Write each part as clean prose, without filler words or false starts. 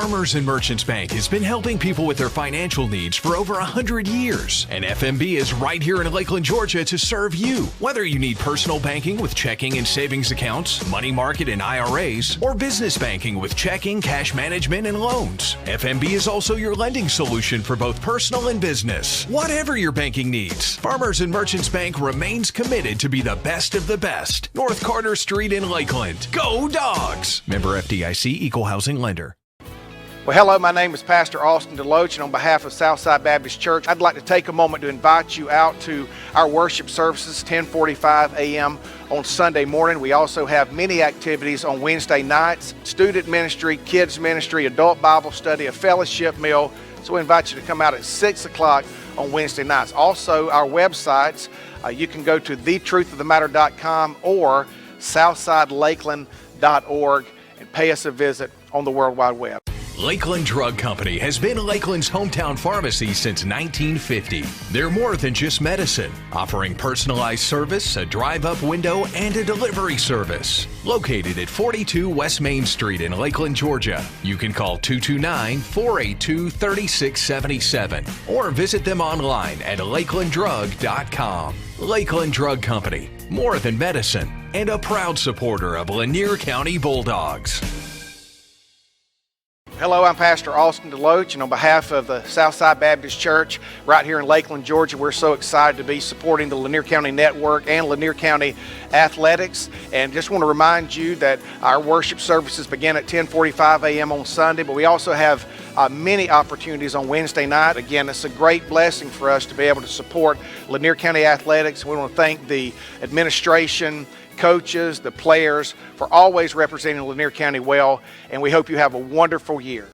Farmers and Merchants Bank has been helping people with their financial needs for over 100 years. And FMB is right here in Lakeland, Georgia to serve you. Whether you need personal banking with checking and savings accounts, money market and IRAs, or business banking with checking, cash management, and loans, FMB is also your lending solution for both personal and business. Whatever your banking needs, Farmers and Merchants Bank remains committed to be the best of the best. North Carter Street in Lakeland. Go Dogs! Member FDIC, Equal Housing Lender. Well, hello, my name is Pastor Austin Deloach, and on behalf of Southside Baptist Church, I'd like to take a moment to invite you out to our worship services, 10:45 a.m. on Sunday morning. We also have many activities on Wednesday nights, student ministry, kids ministry, adult Bible study, a fellowship meal. So we invite you to come out at 6 o'clock on Wednesday nights. Also, our websites, you can go to thetruthofthematter.com or southsidelakeland.org and pay us a visit on the World Wide Web. Lakeland Drug Company has been Lakeland's hometown pharmacy since 1950. They're more than just medicine, offering personalized service, a drive-up window, and a delivery service. Located at 42 West Main Street in Lakeland, Georgia. You can call 229-482-3677 or visit them online at lakelanddrug.com. Lakeland Drug Company, more than medicine, and a proud supporter of Lanier County Bulldogs. Hello, I'm Pastor Austin Deloach, and on behalf of the Southside Baptist Church right here in Lakeland, Georgia, we're so excited to be supporting the Lanier County Network and Lanier County Athletics. And just want to remind you that our worship services begin at 10:45 a.m. on Sunday, but we also have many opportunities on Wednesday night. Again, it's a great blessing for us to be able to support Lanier County Athletics. We want to thank the administration, coaches, the players for always representing Lanier County well, and we hope you have a wonderful year.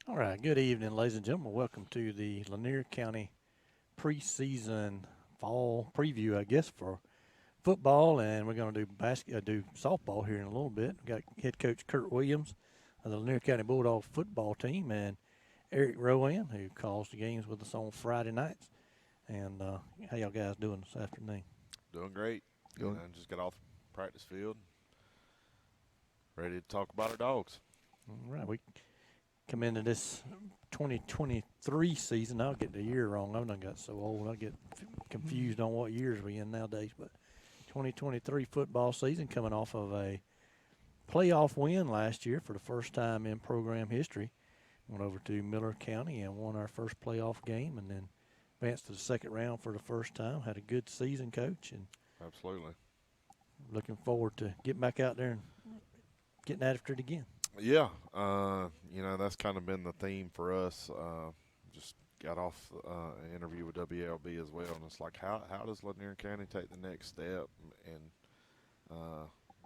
All right, good evening, ladies and gentlemen. Welcome to the Lanier County preseason fall preview, I guess, for football, and we're going to do softball here in a little bit. We've got head coach Kurt Williams of the Lanier County Bulldog football team, and Eric Rowan, who calls the games with us on Friday nights. And how y'all guys doing this afternoon? Doing great. Just got off the practice field, ready to talk about our dogs. All right, we come into this 2023 season. I'll get the year wrong. I've done got so old. I get confused on what years we in nowadays. But 2023 football season, coming off of a playoff win last year for the first time in program history. Went over to Miller County and won our first playoff game, and then advanced to the second round for the first time. Had a good season, Coach, and absolutely looking forward to getting back out there and getting after it again. Yeah, that's kind of been the theme for us. Just got off an interview with WLB as well, and it's like, how does Lanier County take the next step and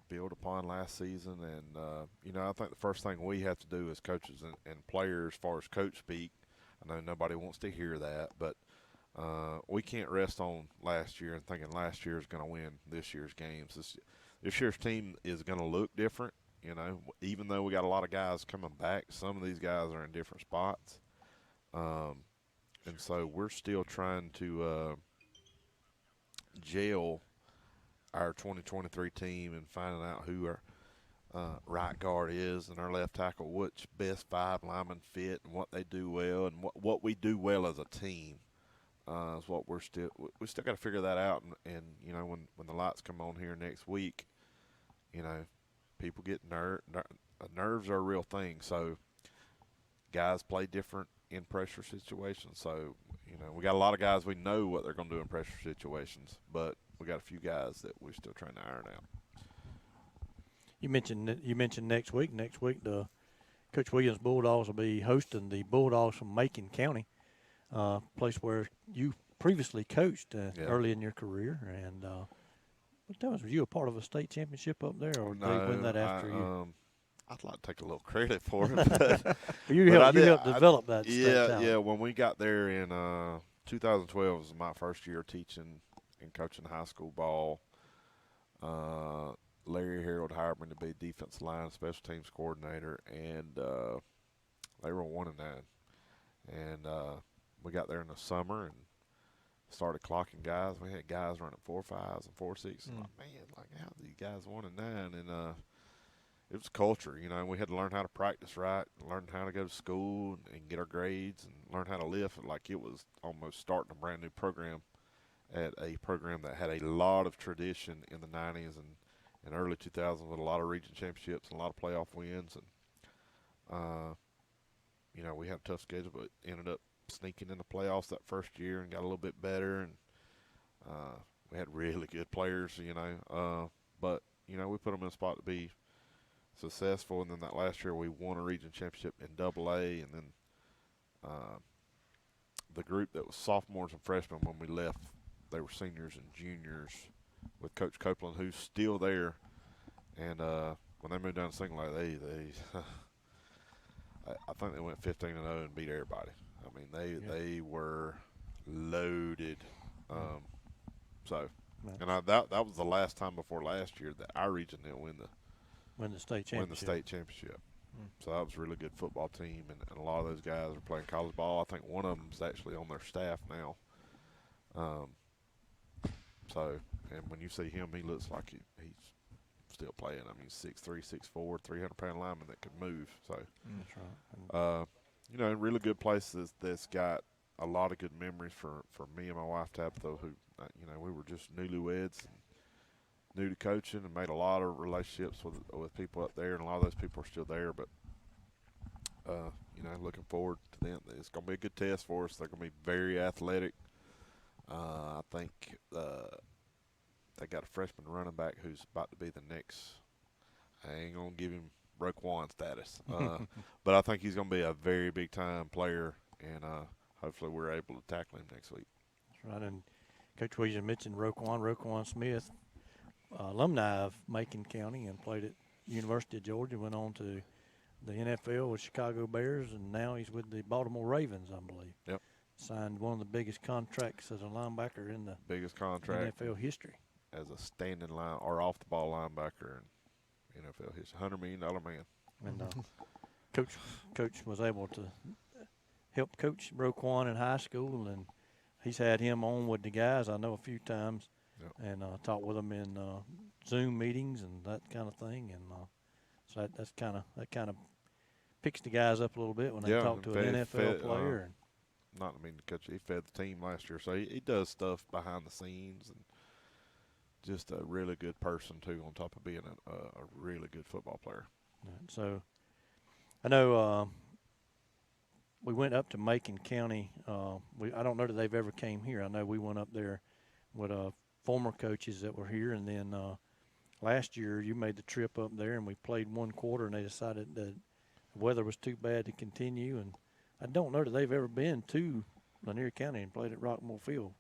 build upon last season? And, I think the first thing we have to do as coaches and players, as far as coach speak, I know nobody wants to hear that, but we can't rest on last year and thinking last year is going to win this year's games. This year's team is going to look different. Even though we got a lot of guys coming back, some of these guys are in different spots. And so we're still trying to gel our 2023 team and finding out who our right guard is and our left tackle, which best five linemen fit and what they do well and what we do well as a team is what we still got to figure that out. And when the lights come on here next week, people get nerves are a real thing. So guys play different in pressure situations. So, we got a lot of guys we know what they're going to do in pressure situations, but we got a few guys that we're still trying to iron out. You mentioned next week. Next week, the Coach Williams Bulldogs will be hosting the Bulldogs from Macon County, place where you previously coached early in your career. And what time was you a part of a state championship up there, or did they win that after you? I'd like to take a little credit for it. But, you helped develop that state talent. Yeah. When we got there in 2012 was my first year teaching and coaching high school ball. Larry Harold hired me to be defensive line special teams coordinator, and they were 1-9. And we got there in the summer and started clocking guys. We had guys running 4.5s and 4.6s. How are these guys 1-9? And it was culture, We had to learn how to practice right, learn how to go to school and get our grades, and learn how to lift. Like it was almost starting a brand new program at a program that had a lot of tradition in the 90s and early 2000s with a lot of region championships and a lot of playoff wins. And, we had a tough schedule, but ended up sneaking in the playoffs that first year and got a little bit better. And we had really good players, but, we put them in a spot to be successful. And then that last year we won a region championship in AA. And then the group that was sophomores and freshmen when we left, they were seniors and juniors with Coach Copeland, who's still there. And when they moved down to single A, they I think they went 15-0 and beat everybody. I mean, they were loaded. That was the last time before last year that our region didn't win the state championship. So that was a really good football team, and a lot of those guys are playing college ball. I think one of them's actually on their staff now. And when you see him, he looks like he's still playing. I mean, 6'3", 6'4", 300-pound lineman that can move. So that's right. really good place that's got a lot of good memories for me and my wife Tabitha, who, we were just newlyweds and new to coaching and made a lot of relationships with people up there, and a lot of those people are still there. But, looking forward to them. It's going to be a good test for us. They're going to be very athletic. I think they got a freshman running back who's about to be the next. I ain't going to give him Roquan status, but I think he's going to be a very big-time player, and hopefully we're able to tackle him next week. That's right. And Coach Williams mentioned Roquan Smith, alumni of Macon County, and played at University of Georgia, went on to the NFL with Chicago Bears, and now he's with the Baltimore Ravens, I believe. Yep. Signed one of the biggest contracts as a linebacker in the biggest contract NFL history. As a standing line or off the ball linebacker in NFL history, $100 million man. And Coach was able to help coach Roquan in high school, and he's had him on with the guys I know a few times. Yep. And talked with them in Zoom meetings and that kind of thing, and so that kind of picks the guys up a little bit when they talk to an NFL player. Not to mean to cut you, he fed the team last year, so he does stuff behind the scenes, and just a really good person too, on top of being a really good football player. So I know we went up to Macon County. I don't know that they've ever came here. I know we went up there with former coaches that were here, and then last year you made the trip up there, and we played one quarter, and they decided that the weather was too bad to continue. And I don't know that they've ever been to Lanier County and played at Rockmore Field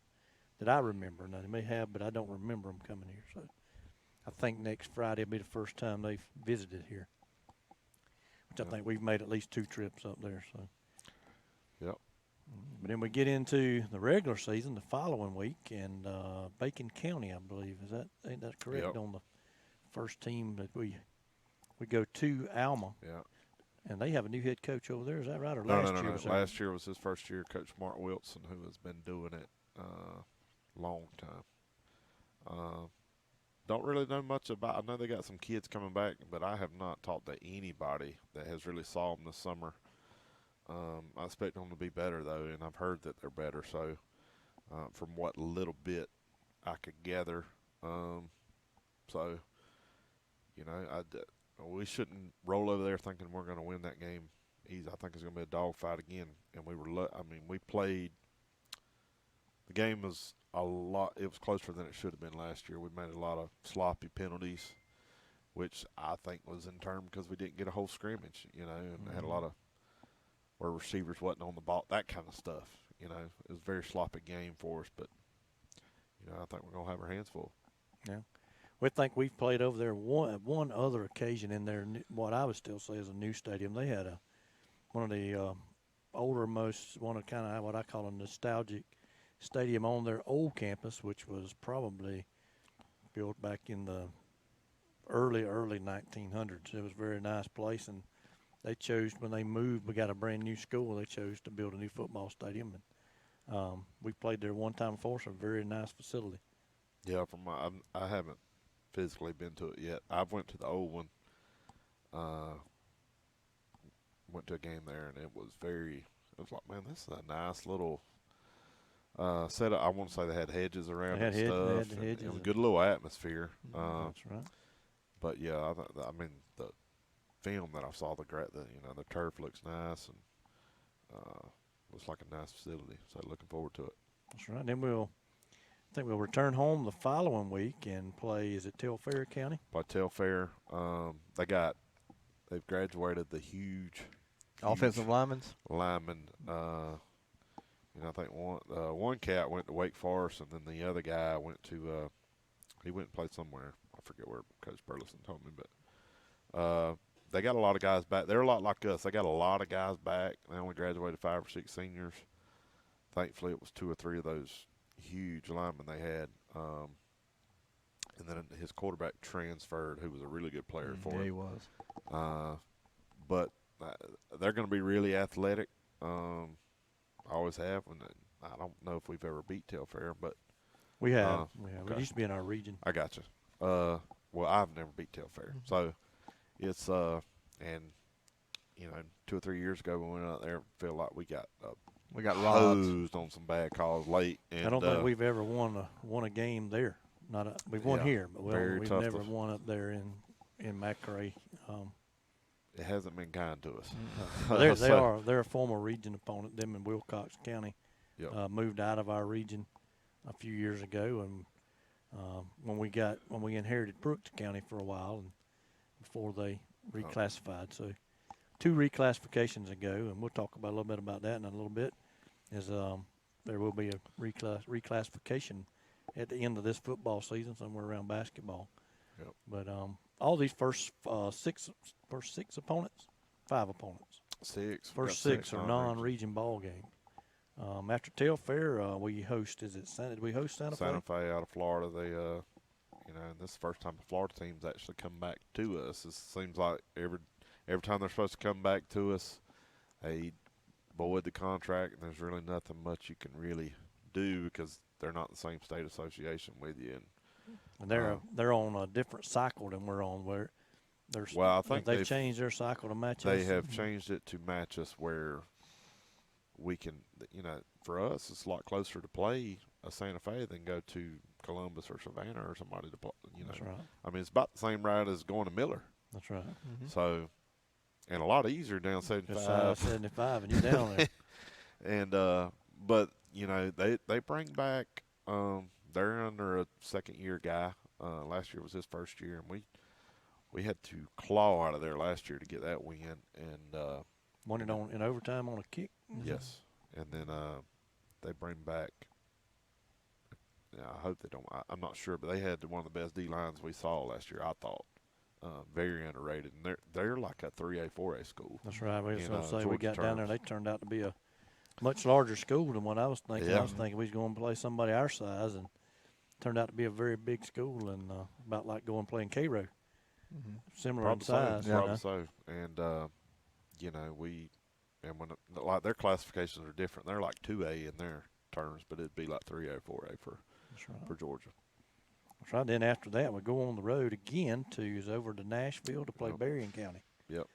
that I remember. Now, they may have, but I don't remember them coming here. So I think next Friday will be the first time they've visited here, which I think we've made at least 2 trips up there. So. Yep. But then we get into the regular season the following week, and Macon County, I believe, ain't that correct? Yep. On the first team that we go to Alma. Yeah. And they have a new head coach over there. Is that right? Or No. year? Last year was his first year. Coach Mark Wilson, who has been doing it long time. Don't really know much about. I know they got some kids coming back, but I have not talked to anybody that has really saw them this summer. I expect them to be better though, and I've heard that they're better. So, from what little bit I could gather, we shouldn't roll over there thinking we're going to win that game easy. I think it's going to be a dogfight again. And we played. The game was a lot. It was closer than it should have been last year. We made a lot of sloppy penalties, which I think was in turn because we didn't get a whole scrimmage, and had a lot of where receivers wasn't on the ball, that kind of stuff. It was a very sloppy game for us, but I think we're gonna have our hands full. Yeah, we think we've played over there one other occasion in there. What I would still say is a new stadium. They had one of the one of kind of what I call a nostalgic stadium on their old campus, which was probably built back in the early 1900s. It was a very nice place, and they chose when they moved. We got a brand new school. They chose to build a new football stadium, and we played there one time before. So a very nice facility. Yeah, I haven't physically been to it yet. I've went to the old one. Went to a game there, and it was like, man, this is a nice little setup. I want to say they had hedges around and stuff. It was a good little atmosphere. That's right. But yeah, I mean the film that I saw, the turf looks nice, and looks like a nice facility. So looking forward to it. That's right. Then I think we'll return home the following week and play. Is it Telfair County? By Telfair, they've graduated the huge offensive linemen. I think one cat went to Wake Forest, and then the other guy went to he went and played somewhere. I forget where Coach Burleson told me, but they got a lot of guys back. They're a lot like us. They got a lot of guys back. They only graduated 5 or 6 seniors. Thankfully, it was 2 or 3 of those huge linemen they had. And then his quarterback transferred, who was a really good player for him. Yeah, he was. But they're going to be really athletic. Always have. And I don't know if we've ever beat Telfair, but we have. Okay. We used to be in our region. I got you. Well, I've never beat Telfair, so it's and 2 or 3 years ago we went out there and feel like we got hosed on some bad calls late. And, I don't think we've ever won a game there. We've won here, but we've never won up there in McRae. It hasn't been kind to They're us. they're a former region opponent. Them in Wilcox County. Yep. Moved out of our region a few years ago, and when we inherited Brooks County for a while, and before they reclassified. So 2 reclassifications ago, and we'll talk about a little bit about that in a little bit. Is there will be a reclassification at the end of this football season, somewhere around basketball. Yep. But all these first 6 opponents, 5 opponents. 6. First 6 are non-region ball games. After Telfair, we host. Did we host Santa Fe? Santa Fe out of Florida. They, and this is the first time the Florida team's actually come back to us. It seems like every time they're supposed to come back to us, they void the contract, and there's really nothing much you can really do because they're not in the same state association with you. And they're on a different cycle than we're on. Where I think they've changed their cycle to match us. They have changed it to match us where we can, for us, it's a lot closer to play a Santa Fe than go to Columbus or Savannah or somebody to play. That's right. I mean, it's about the same ride as going to Miller. That's right. Mm-hmm. So, and a lot easier down 75. 75, and you're down there. And but they bring back. They're under a second-year guy. Last year was his first year, and we had to claw out of there last year to get that win, and won it in overtime on a kick. Yes, and then they bring back. I hope they don't. I'm not sure, but they had one of the best D lines we saw last year. I thought very underrated, and they're like a 3A, 4A school. That's right. We Georgia got down there. terms. They turned out to be a much larger school than what I was thinking. Yeah. I was thinking we was going to play somebody our size, and turned out to be a very big school, and about like going playing Cairo. Mm-hmm. Similar Probably in size. so. Probably so. And like their classifications are different. They're like 2A in their terms, but it'd be like 3A, 4A for Georgia. That's right. Then after that, we go on the road again over to Nashville to play Berrien County. Yep.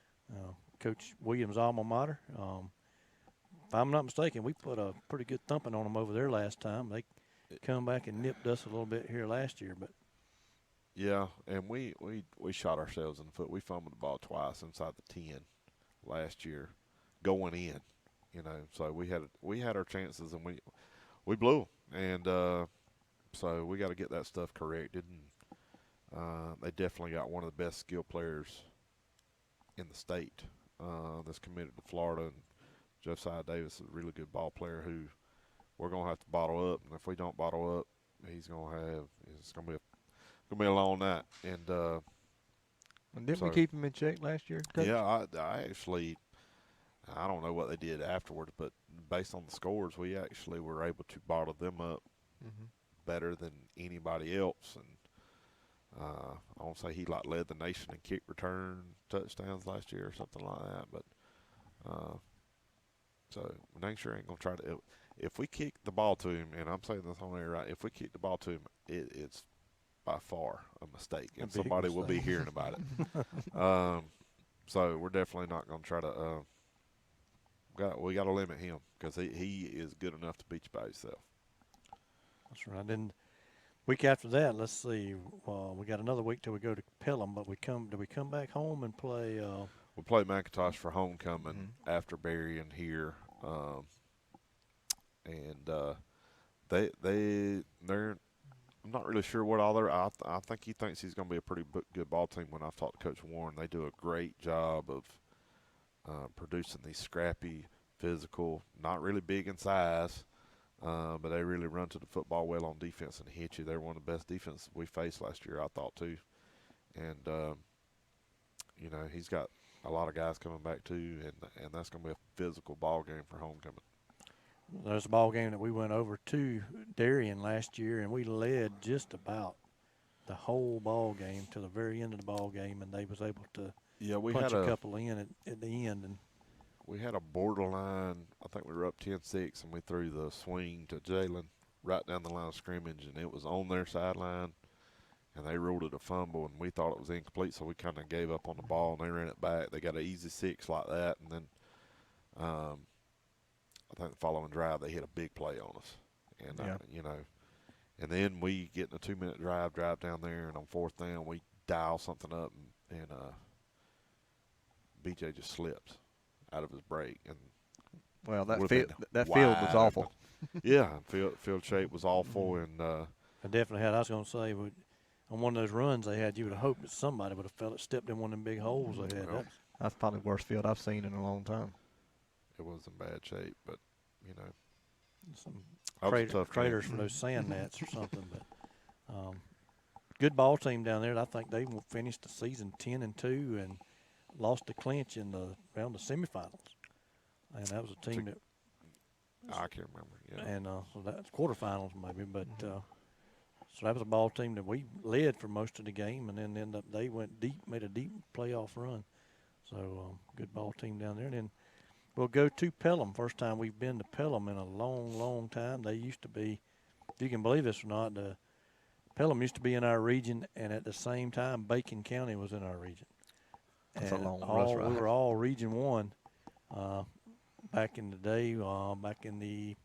Coach Williams' alma mater. If I'm not mistaken, we put a pretty good thumping on them over there last time. They come back and nipped us a little bit here last year, but Yeah, and we shot ourselves in the foot. We fumbled the ball twice inside the 10 last year, going in. So we had our chances and we blew 'em. And so we got to get that stuff corrected. And they definitely got one of the best skill players in the state that's committed to Florida. And Josiah Davis is a really good ball player who we're gonna have to bottle up. And if we don't bottle up, it's gonna be a long night. And And didn't we so, keep him in check last year, Coach? yeah, I actually I don't know what they did afterwards, but based on the scores, we actually were able to bottle them up better than anybody else. And I won't say he led the nation in kick return touchdowns last year or something like that, but so Lanier ain't gonna try to. If we kick the ball to him, and I'm saying this on air, right? If we kick the ball to him, it's by far a mistake, and somebody will be hearing about it. So we're definitely not gonna try to. We got to limit him because he is good enough to beat you by himself. That's right. Then week after that, let's see. We got another week till we go to Pelham, but do we come back home and play? We'll play McIntosh for homecoming after burying here, and they're. I'm not really sure what all they're. I think he thinks he's going to be a pretty good ball team. When I've talked to Coach Warren, they do a great job of producing these scrappy, physical, not really big in size, but they really run to the football well on defense and hit you. They're one of the best defenses we faced last year, I thought, too. And, he's got a lot of guys coming back, too, and that's going to be a physical ball game for homecoming. There's a ball game that we went over to Darien last year, and we led just about the whole ball game to the very end of the ball game, and they was able to punch a couple in at the end. And we had a borderline. I think we were up 10-6, and we threw the swing to Jalen right down the line of scrimmage, and it was on their sideline, and they ruled it a fumble, and we thought it was incomplete, so we kind of gave up on the ball, and they ran it back. They got an easy 6 like that, and then I think the following drive they hit a big play on us, and and then we get in a 2-minute drive down there, and on 4th down we dial something up, and BJ just slips out of his break, and well, that field was awful. Yeah, field shape was awful, and I definitely had. I was going to say, on one of those runs they had, you would have hoped that somebody would have felt it stepped in one of them big holes they had. Well, that's probably the worst field I've seen in a long time. It was in bad shape, but some tough craters for those sand nets or something. But good ball team down there. I think they finished the season 10-2 and lost the clinch in the semifinals. And that was a team that I can't remember. Yeah. And so that's quarterfinals maybe, but so that was a ball team that we led for most of the game, and then they went deep, made a deep playoff run. So good ball team down there. And then we'll go to Pelham. First time we've been to Pelham in a long, long time. They used to be, if you can believe this or not, Pelham used to be in our region, and at the same time, Bacon County was in our region. That's and a long bus ride. We were all Region 1 back in the day, back in the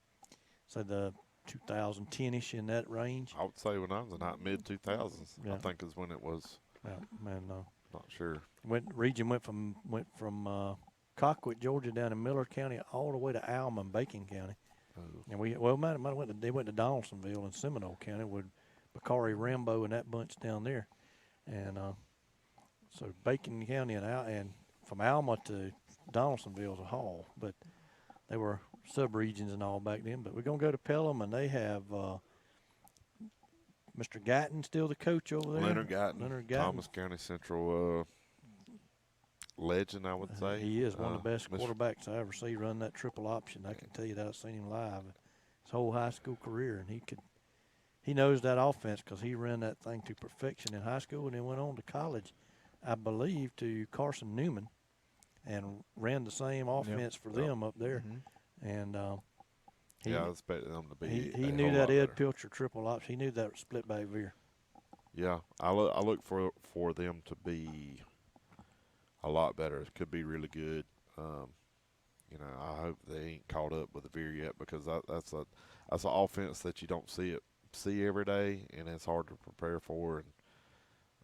2010-ish, in that range. I would say when I was in mid-2000s, Yeah. I think is when it was. Yeah, man, Not sure. Region went from Colquitt, Georgia, down in Miller County, all the way to Alma and Bacon County. Oh. And they went to Donaldsonville in Seminole County with Bakari Rambo and that bunch down there. And so Bacon County and from Alma to Donaldsonville is a haul, but they were sub-regions and all back then. But we're going to go to Pelham, and they have Mr. Guyton still the coach over there. Leonard Guyton. Thomas County Central legend, I would say. He is one of the best quarterbacks I ever see run that triple option. I can tell you that. I've seen him live his whole high school career, and he knows that offense because he ran that thing to perfection in high school and then went on to college, I believe, to Carson Newman, and ran the same offense for them up there. Mm-hmm. And I expected them to be. He knew that Ed Pilcher triple option. He knew that split back veer. Yeah, I look for them to be a lot better. It could be really good. I hope they ain't caught up with the veer yet, because that's an offense that you don't see every day, and it's hard to prepare for.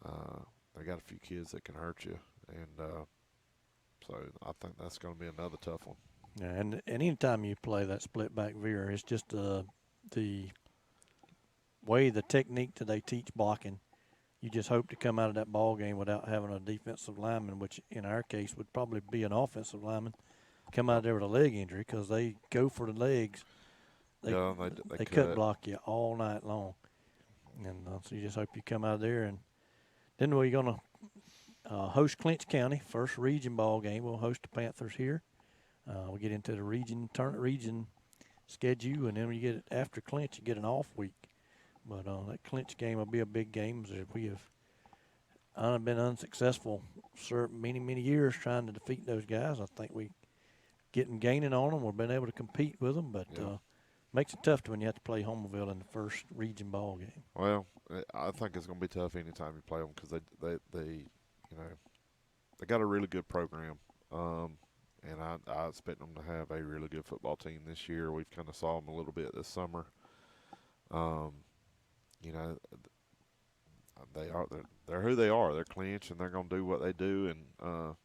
they got a few kids that can hurt you, and so I think that's going to be another tough one. Yeah, and anytime you play that split back veer, it's just the way, the technique that they teach blocking. You just hope to come out of that ball game without having a defensive lineman, which in our case would probably be an offensive lineman, come out there with a leg injury because they go for the legs. They cut block you all night long. And so you just hope you come out there. And then we're going to host Clinch County, first region ball game. We'll host the Panthers here. We get into the region schedule, and then we get after Clinch, you get an off week. But that Clinch game will be a big game. We have been unsuccessful many years trying to defeat those guys. I think we gaining on them. We've been able to compete with them, but makes it tough when you have to play Homerville in the first region ball game. Well, I think it's going to be tough anytime you play them because they got a really good program, and I expect them to have a really good football team this year. We've kind of saw them a little bit this summer. They're who they are. They're Clinch, and they're going to do what they do. And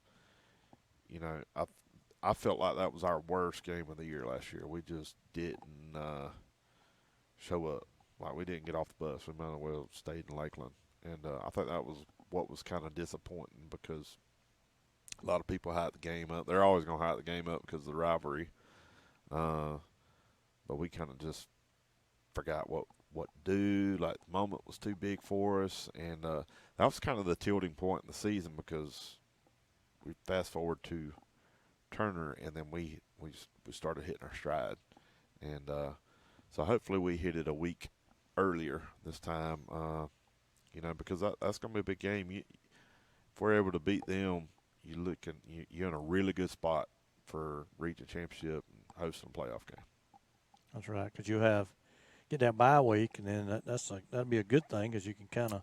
I felt like that was our worst game of the year last year. We just didn't show up. Like, we didn't get off the bus. We might as well have stayed in Lakeland. And I think that was what was kind of disappointing because a lot of people hype the game up. They're always going to hype the game up because of the rivalry. But we kind of just forgot what to do. Like, the moment was too big for us. And that was kind of the tilting point in the season because we fast forward to Turner, and then we started hitting our stride. And so hopefully we hit it a week earlier this time, because that's going to be a big game. If we're able to beat them, you're in a really good spot for region championship and hosting a playoff game. That's right, because you get that bye week, and then that'd be a good thing because you can kind of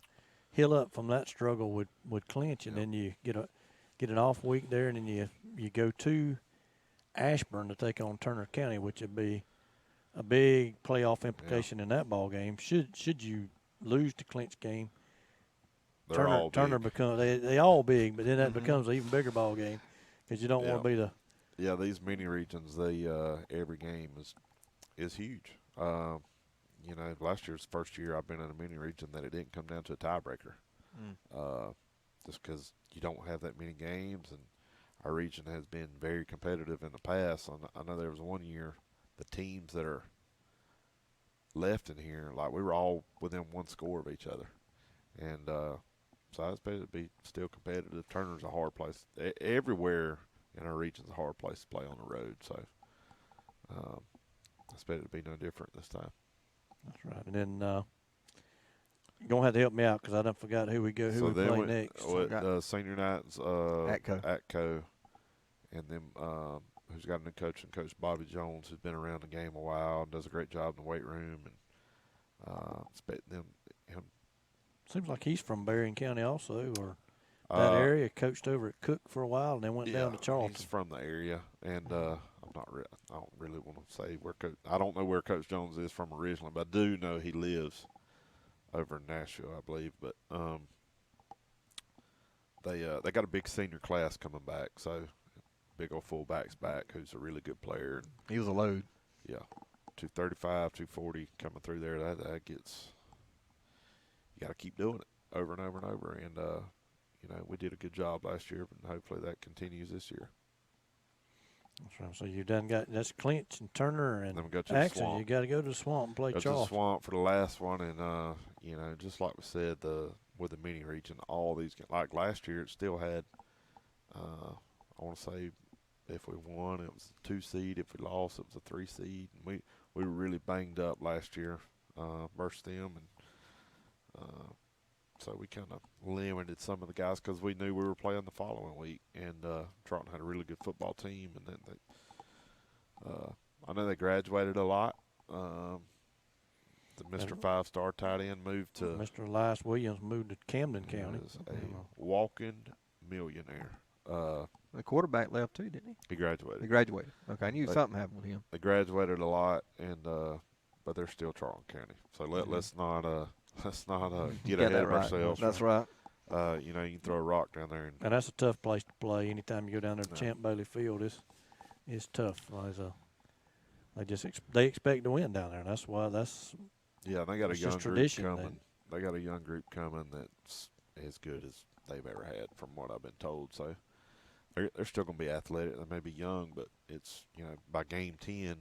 heal up from that struggle with Clinch, and then you get an off week there, and then you go to Ashburn to take on Turner County, which would be a big playoff implication in that ball game. Should you lose the Clinch game, Turner becomes they all big, but then that becomes an even bigger ball game because you don't want to be the. Yeah, these mini regions, every game is huge. Last year's first year I've been in a mini region that it didn't come down to a tiebreaker. Just because you don't have that many games, and our region has been very competitive in the past. I know there was one year the teams that are left in here, like, we were all within one score of each other. And so I expect it to be still competitive. Turner's a hard place. Everywhere in our region is a hard place to play on the road. So I expect it to be no different this time. That's right. And then you're going to have to help me out because I done forgot who we play next. Senior night's Atco. And then who's got a new coach, and Coach Bobby Jones, who's been around the game a while and does a great job in the weight room. And expect him. Seems like he's from Berrien County also, or that area. Coached over at Cook for a while, and then went down to Charleston. He's from the area, and I don't really want to say where I don't know where Coach Jones is from originally, but I do know he lives over in Nashville, I believe. But they got a big senior class coming back, so big old fullback's back, who's a really good player. He was a load. Yeah, 235, 240 coming through there. That gets. You got to keep doing it over and over and over. And, we did a good job last year, but hopefully that continues this year. That's right. So you done got that's Clinch and Turner and Axon. You got to go to the Swamp and play Charleston. Go to the Swamp for the last one. And, just like we said, with the mini region, all these, like last year, it still had, I want to say, if we won, it was a 2 seed. If we lost, it was a 3 seed. And we were really banged up last year versus them. And, so we kind of limited some of the guys because we knew we were playing the following week. And Charlton had a really good football team. And then I know they graduated a lot. The Mr. 5-star tight end moved to – Mr. Elias Williams moved to Camden County. He is a walking millionaire. The quarterback left too, didn't he? He graduated. Okay, I knew something happened with him. They graduated a lot, and but they're still Charlton County. So let's not get ahead of ourselves. That's right. You know, you can throw a rock down there. And that's a tough place to play. Anytime you go down there to Champ Bailey Field, it's tough. They expect to win down there. And that's why yeah, they got a young group tradition. coming. They got a young group coming that's as good as they've ever had, from what I've been told. So they're still going to be athletic. They may be young, but it's, you know, by game 10,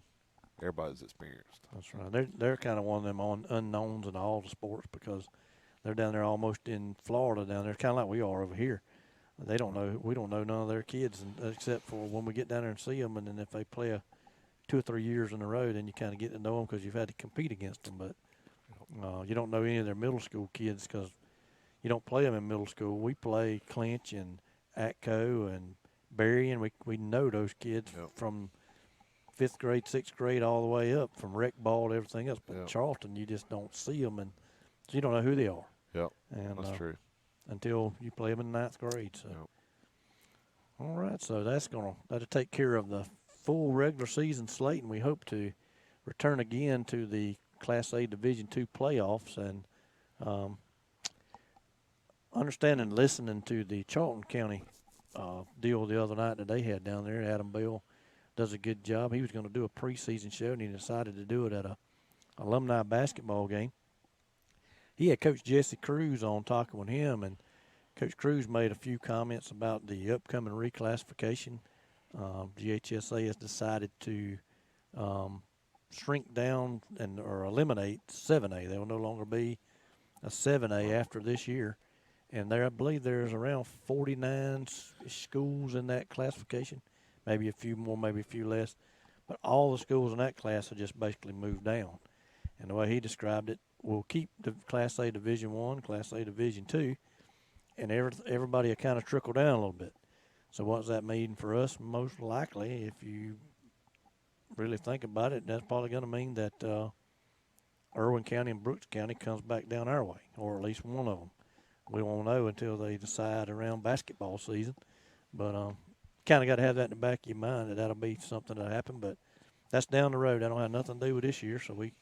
everybody's experienced. That's right. They're kind of one of them unknowns in all the sports because they're down there almost in Florida down there, kind of like we are over here. They don't know. We don't know none of their kids, except for when we get down there and see them. And then if they play 2 or 3 years in a row, then you kind of get to know them because you've had to compete against them. But you don't know any of their middle school kids because you don't play them in middle school. We play Clinch and Atco and Berry, and we know those kids from 5th grade, 6th grade, all the way up, from rec ball to everything else. But Charleston, you just don't see them, and so you don't know who they are. Yep, and that's true. Until you play them in the 9th grade. So, all right, so that'll take care of the full regular season slate, and we hope to return again to the Class A Division II playoffs. And understanding, listening to the Charlton County deal the other night that they had down there, Adam Bell does a good job. He was going to do a preseason show, and he decided to do it at a alumni basketball game. He had Coach Jesse Cruz on talking with him, and Coach Cruz made a few comments about the upcoming reclassification. GHSA has decided to shrink down or eliminate 7A. There will no longer be a 7A after this year. And I believe there's around 49 schools in that classification, maybe a few more, maybe a few less. But all the schools in that class have just basically moved down. And the way he described it, we'll keep the Class A Division I, Class A Division II, and everybody will kind of trickle down a little bit. So what does that mean for us? Most likely, if you really think about it, that's probably going to mean that Irwin County and Brooks County comes back down our way, or at least one of them. We won't know until they decide around basketball season. But kind of got to have that in the back of your mind that that'll be something that'll happen. But that's down the road. That don't have nothing to do with this year, so we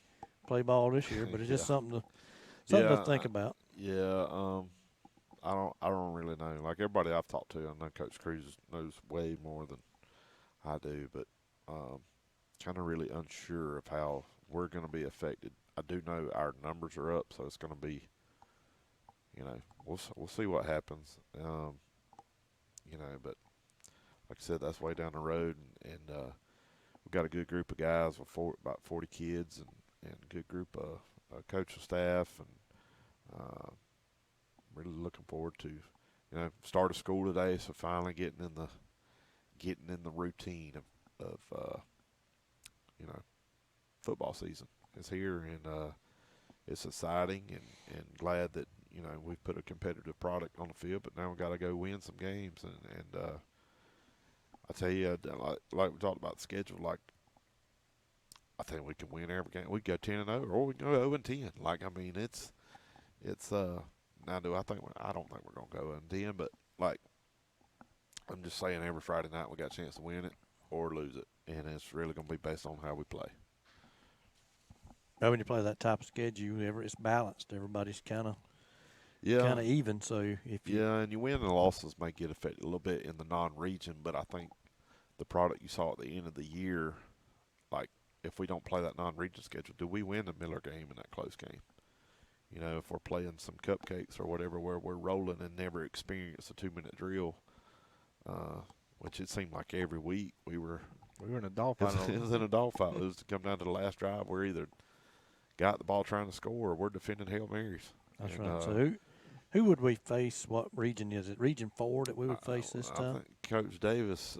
play ball this year. But it's just something to think about. Yeah, I don't really know. Like everybody I've talked to, I know Coach Cruz knows way more than I do, but kind of really unsure of how we're going to be affected. I do know our numbers are up, so it's going to be, you know, we'll see what happens. You know, but like I said, that's way down the road, and we've got a good group of guys with about 40 kids, and a good group of coaching staff, and really looking forward to, you know, start of school today, so finally getting in the routine of you know, football season is here, and it's exciting, and glad that, you know, we've put a competitive product on the field, but now we've got to go win some games, and I tell you, like we talked about the schedule, like I think we can win every game. We can go 10-0, or we can go 0-10. Like, I mean, it's now I don't think we're gonna go 0-10, but like I'm just saying, every Friday night we got a chance to win it or lose it, and it's really gonna be based on how we play. But when you play that type of schedule, it's balanced. Everybody's kind of even. So and you win and losses may get affected a little bit in the non-region, but I think the product you saw at the end of the year, like if we don't play that non-region schedule, do we win the Miller game in that close game? You know, if we're playing some cupcakes or whatever, where we're rolling and never experience a 2-minute drill, which it seemed like every week we were in a dogfight. It was in a dogfight. It was to come down to the last drive. We're either got the ball trying to score, or we're defending Hail Marys. That's right. So who would we face? What region is it? Region 4 that we would face this time? I think Coach Davis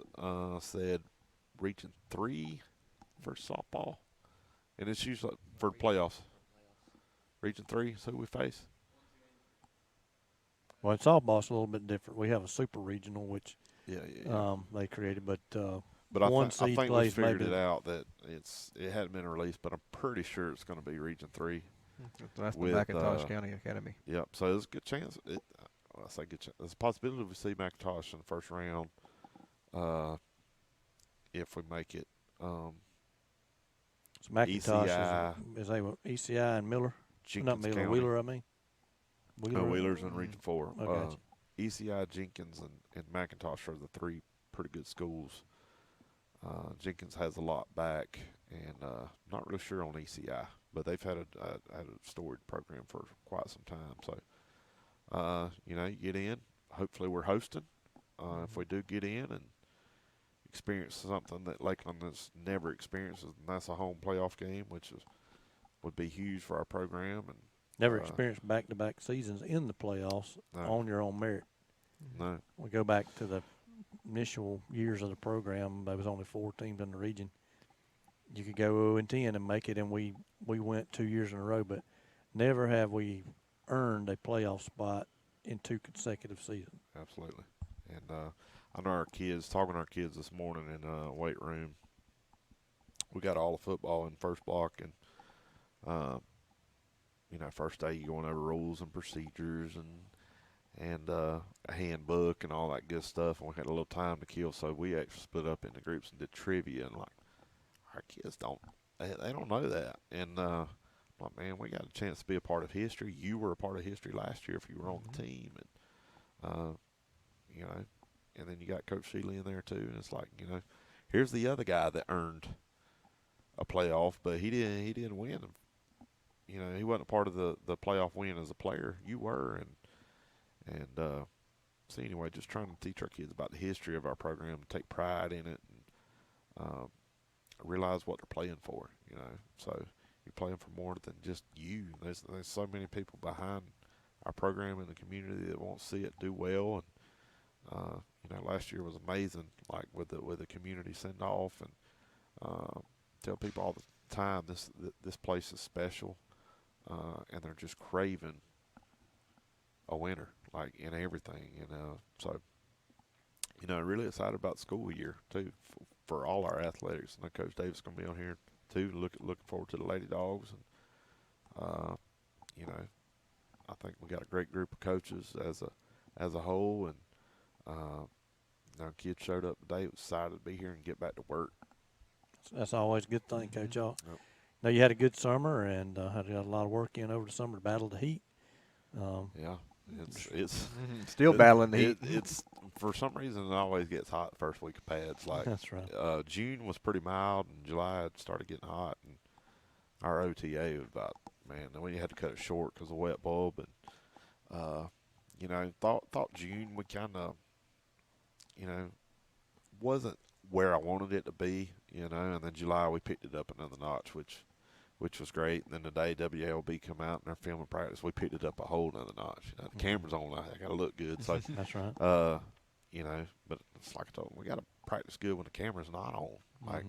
said Region 3 for softball, and it's usually for playoffs. Region 3 is who we face. Well, in softball, it's a little bit different. We have a super regional, which they created, but I one think seed we plays figured maybe. it out that it hadn't been released, but I'm pretty sure it's going to be Region 3. That's the McIntosh County Academy. Yep. So there's a good chance. I say good chance. There's a possibility we see McIntosh in the first round if we make it. So McIntosh is ECI and Miller. Jenkins Not Miller, County. Wheeler, I mean. Wheeler's in Region 4. I got you. ECI, Jenkins, and McIntosh are the three pretty good schools. Jenkins has a lot back, and not really sure on ECI, but they've had a storied program for quite some time. So, you get in. Hopefully we're hosting. If we do get in and experience something that Lakeland has never experienced, and that's a home playoff game, which would be huge for our program. And Never experienced back-to-back seasons in the playoffs on your own merit. No. We go back to the initial years of the program. There was only 4 teams in the region. You could go 0-10 and make it, and we went 2 years in a row, but never have we earned a playoff spot in 2 consecutive seasons. Absolutely. And I know talking to our kids this morning in the weight room, we got all the football in first block, and first day you going over rules and procedures and a handbook and all that good stuff, and we had a little time to kill, so we actually split up into groups and did trivia, and our kids they don't know that, and man, we got a chance to be a part of history. You were a part of history last year if you were on the team, and and then you got Coach Shealy in there too, and it's like, here's the other guy that earned a playoff, but he didn't win. He wasn't a part of the playoff win as a player. You were, and so anyway, just trying to teach our kids about the history of our program, take pride in it, and realize what they're playing for. So you're playing for more than just you. There's so many people behind our program in the community that want to see it do well, and last year was amazing, like with the community send off, and tell people all the time this place is special, and they're just craving a winner, like in everything, So, really excited about school year too for all our athletics. And Coach Davis is going to be on here too. Looking forward to the Lady Dogs, and I think we got a great group of coaches as a whole, and our kids showed up today, was excited to be here and get back to work. That's always a good thing, Coach. Y'all. Yep. Now you had a good summer and had a lot of work in over the summer to battle the heat. Yeah, it's still battling the heat. It's for some reason it always gets hot the first week of pads. Like that's right. June was pretty mild, and July it started getting hot, and our OTA was about, man, then we had to cut it short because of wet bulb, and thought June would kind of, wasn't where I wanted it to be, and then July we picked it up another notch, which was great. And then today WLB come out and they're filming practice. We picked it up a whole nother notch. The camera's on, I got to look good. So that's right. But it's like I told them, we got to practice good when the camera's not on. Like,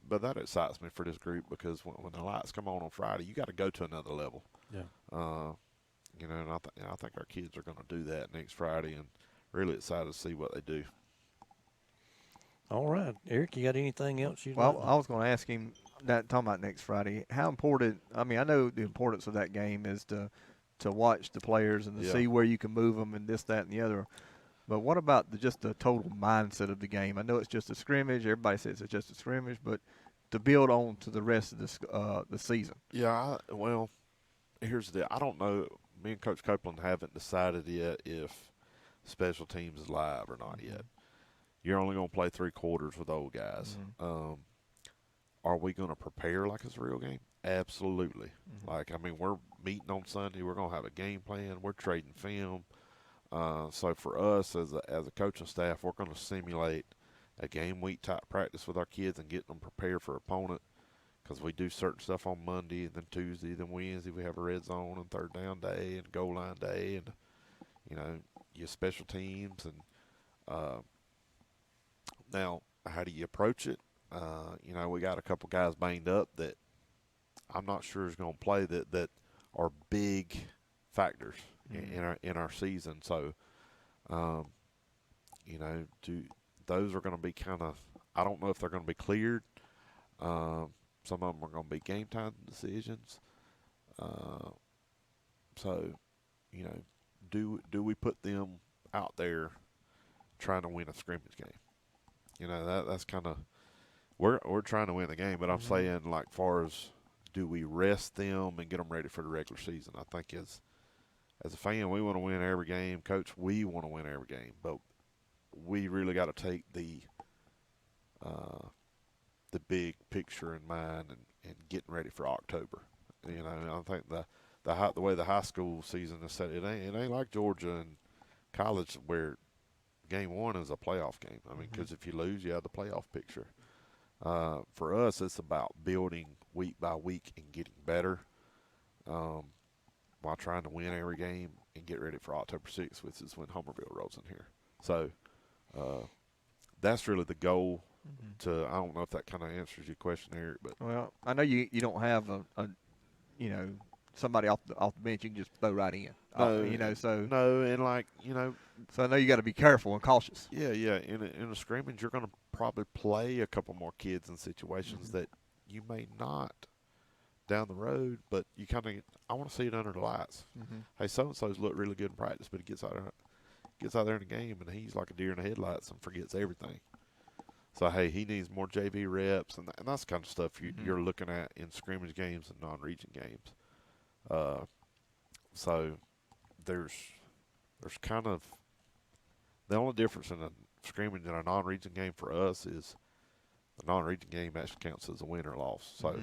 but that excites me for this group, because when the lights come on Friday, you got to go to another level. Yeah. And I think our kids are going to do that next Friday, and really excited to see what they do. All right, Eric, you got anything else you'd Well, like? I was going to ask him, talking about next Friday, how important, I mean, I know the importance of that game is to watch the players and to see where you can move them and this, that, and the other. But what about just the total mindset of the game? I know it's just a scrimmage. Everybody says it's just a scrimmage, but to build on to the rest of the season. Yeah, well, here's the deal. I don't know. Me and Coach Copeland haven't decided yet if special teams is live or not yet. You're only going to play 3 quarters with old guys. Mm-hmm. Are we going to prepare like it's a real game? Absolutely. Mm-hmm. We're meeting on Sunday. We're going to have a game plan. We're trading film. So for us as a coaching staff, we're going to simulate a game week type practice with our kids and get them prepared for opponent, because we do certain stuff on Monday, and then Tuesday, then Wednesday we have a red zone and third down day and goal line day, and your special teams, and now how do you approach it? We got a couple guys banged up that I'm not sure is going to play that are big factors in our season. So, those are going to be kind of, I don't know if they're going to be cleared. Some of them are going to be game time decisions. So, do we put them out there trying to win a scrimmage game? That's kind of, we're trying to win the game, but I'm saying, like, far as do we rest them and get them ready for the regular season? I think as a fan, we want to win every game. Coach, we want to win every game, but we really got to take the big picture in mind and getting ready for October. You know, I think the way the high school season is set, it ain't like Georgia and college where game one is a playoff game. I mean, because if you lose, you have the playoff picture. For us, it's about building week by week and getting better while trying to win every game and get ready for October 6th, which is when Homerville rolls in here. So that's really the goal. I don't know if that kind of answers your question, Eric, but well, I know you don't have a somebody off the bench you can just throw right in. No, and like so I know you got to be careful and cautious. Yeah. In a scrimmage, you're going to probably play a couple more kids in situations that you may not down the road, but you kind of I want to see it under the lights. Hey, so and so's look really good in practice, but he gets out there in the game and he's like a deer in the headlights and forgets everything. So hey, he needs more JV reps, and that's the kind of stuff you're looking at in scrimmage games and non-region games. So there's kind of the only difference in a scrimmage and a non-region game for us is the non-region game actually counts as a win or loss. So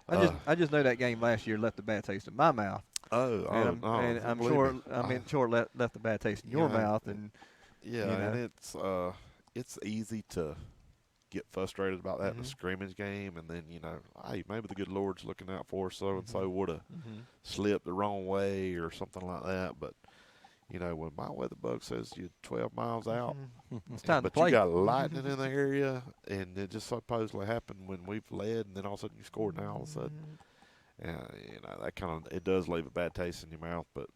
I just know that game last year left a bad taste in my mouth. I'm sure it left a bad taste in your mouth. And and it's easy to get frustrated about that in a scrimmage game, and then hey, maybe the good Lord's looking out for us, so and so would have slipped the wrong way or something like that. But when my weather bug says you're 12 miles out, it's time to play. But you got lightning in the area, and it just supposedly happened when we've led, and then all of a sudden you scored, and all of a sudden, that kind of it does leave a bad taste in your mouth. But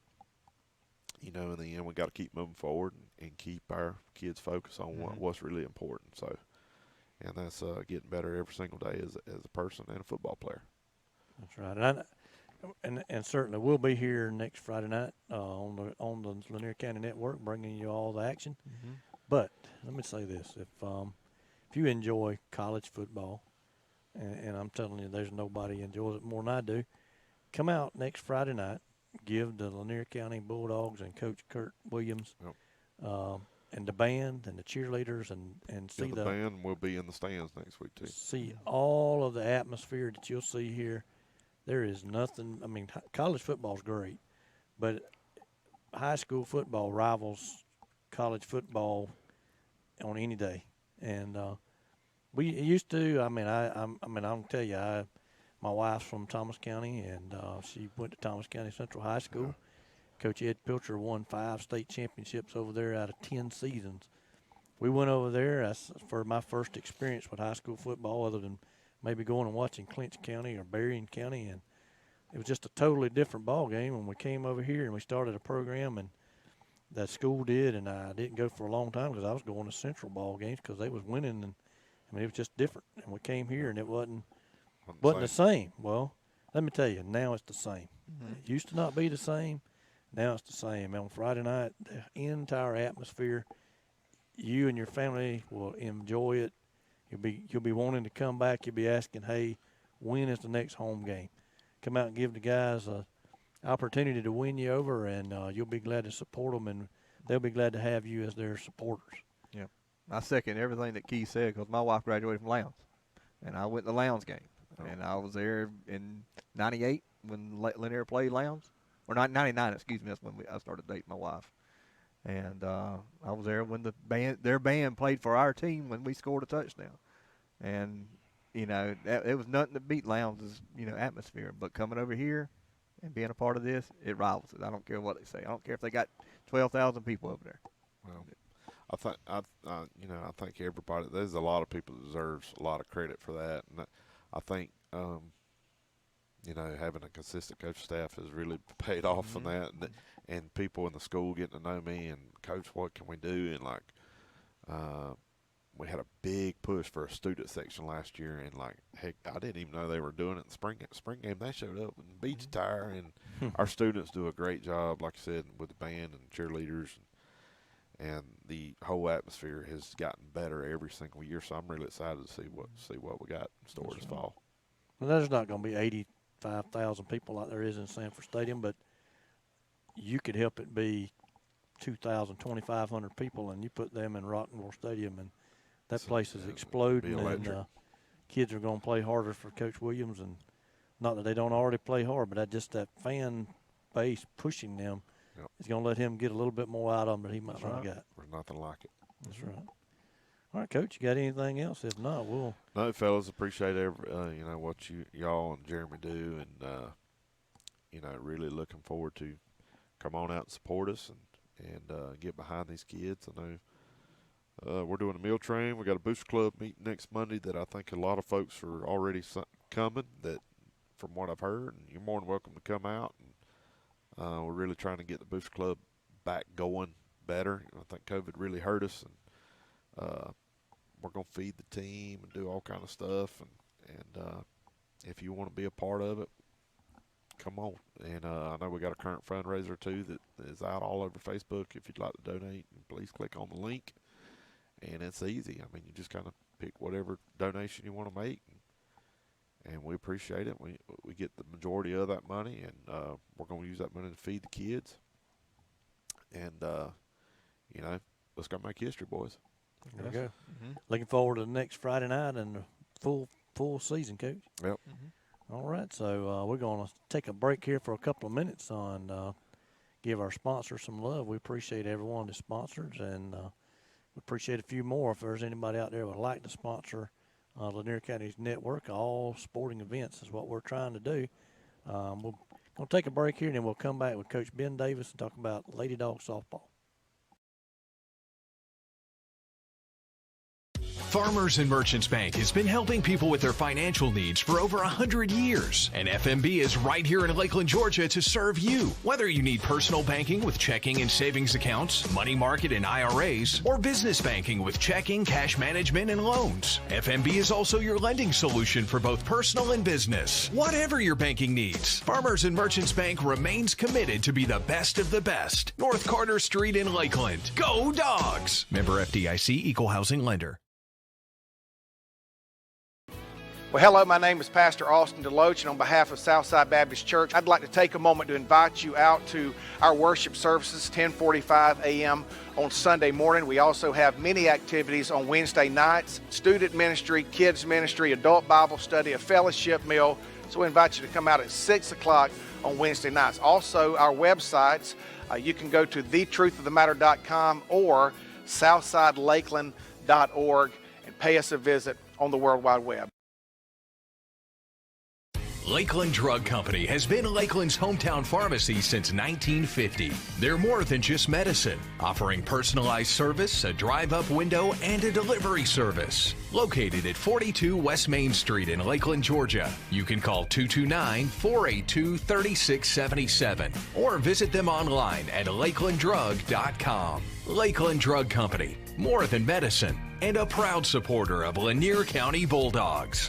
in the end, we got to keep moving forward and keep our kids focused on what's really important. So. And that's getting better every single day as a person and a football player. That's right, and certainly we'll be here next Friday night on the Lanier County Network, bringing you all the action. But let me say this: if you enjoy college football, and I'm telling you, there's nobody enjoys it more than I do, come out next Friday night, give the Lanier County Bulldogs and Coach Kurt Williams. And the band and the cheerleaders and see the band will be in the stands next week too. See all of the atmosphere that you'll see here. There is nothing. I mean, college football is great, but high school football rivals college football on any day. And we used to. I mean, I'm gonna tell you, my wife's from Thomas County, and she went to Thomas County Central High School. Coach Ed Pilcher won 5 state championships over there out of 10 seasons. We went over there. That's for my first experience with high school football, other than maybe going and watching Clinch County or Berrien County, and it was just a totally different ball game when we came over here and we started a program, and that school did, and I didn't go for a long time because I was going to Central ball games because they was winning, and I mean it was just different. And we came here and it wasn't the same. Well, let me tell you, now it's the same. It used to not be the same. Now it's the same. On Friday night, the entire atmosphere, you and your family will enjoy it. You'll be wanting to come back. You'll be asking, hey, when is the next home game? Come out and give the guys an opportunity to win you over, and you'll be glad to support them, and they'll be glad to have you as their supporters. Yeah, I second everything that Keith said because my wife graduated from Lowndes, and I went to the Lowndes game, and I was there in '98 when Lanier played Lowndes. Or not 99, excuse me. That's when I started dating my wife, and I was there when their band played for our team when we scored a touchdown, and it was nothing to beat Lowndes' atmosphere. But coming over here and being a part of this, it rivals it. I don't care what they say. I don't care if they got 12,000 people over there. Well, I think everybody. There's a lot of people that deserves a lot of credit for that, and I think. Having a consistent coach staff has really paid off from that, and people in the school getting to know me and coach, what can we do? And we had a big push for a student section last year, and heck, I didn't even know they were doing it in the spring game. They showed up in beach attire, and our students do a great job, like I said, with the band and cheerleaders, and the whole atmosphere has gotten better every single year. So I'm really excited to see what we got in store this fall. Well, there's not going to be 85,000 people like there is in Sanford Stadium, but you could help it be 2,000, 2,500 people, and you put them in Rockmore Stadium, and that place is exploding, and kids are going to play harder for Coach Williams, and not that they don't already play hard, but that fan base pushing them is going to let him get a little bit more out of them that he might not have got. There's nothing like it. That's right. All right, Coach, you got anything else? If not, we'll. No, fellas, appreciate what y'all and Jeremy do, and really looking forward to come on out and support us and get behind these kids. I know we're doing a meal train. We got a booster club meeting next Monday that I think a lot of folks are already coming. That, from what I've heard, and you're more than welcome to come out. And we're really trying to get the booster club back going better. I think COVID really hurt us, and we're going to feed the team and do all kind of stuff. And if you want to be a part of it, come on. And I know we got a current fundraiser too that is out all over Facebook. If you'd like to donate, please click on the link. And it's easy. I mean, you just kind of pick whatever donation you want to make, and we appreciate it. We get the majority of that money, and we're going to use that money to feed the kids. And let's go make history, boys. There we go. Mm-hmm. Looking forward to the next Friday night and the full season, Coach. Yep. Mm-hmm. All right, so we're going to take a break here for a couple of minutes and give our sponsors some love. We appreciate everyone that sponsors, and we appreciate a few more. If there's anybody out there who would like to sponsor Lanier County's network, all sporting events is what we're trying to do. We'll take a break here, and then we'll come back with Coach Ben Davis and talk about Lady Dog softball. Farmers and Merchants Bank has been helping people with their financial needs for over 100 years. And FMB is right here in Lakeland, Georgia to serve you. Whether you need personal banking with checking and savings accounts, money market and IRAs, or business banking with checking, cash management, and loans, FMB is also your lending solution for both personal and business. Whatever your banking needs, Farmers and Merchants Bank remains committed to be the best of the best. North Carter Street in Lakeland. Go Dogs! Member FDIC, Equal Housing Lender. Well, hello, my name is Pastor Austin Deloach, and on behalf of Southside Baptist Church, I'd like to take a moment to invite you out to our worship services, 10:45 a.m. on Sunday morning. We also have many activities on Wednesday nights, student ministry, kids ministry, adult Bible study, a fellowship meal. So we invite you to come out at 6 o'clock on Wednesday nights. Also, our websites, you can go to thetruthofthematter.com or southsidelakeland.org and pay us a visit on the World Wide Web. Lakeland Drug Company has been Lakeland's hometown pharmacy since 1950. They're more than just medicine, offering personalized service, a drive-up window, and a delivery service. Located at 42 West Main Street in Lakeland, Georgia. You can call 229-482-3677 or visit them online at lakelanddrug.com. Lakeland Drug Company, more than medicine, and a proud supporter of Lanier County Bulldogs.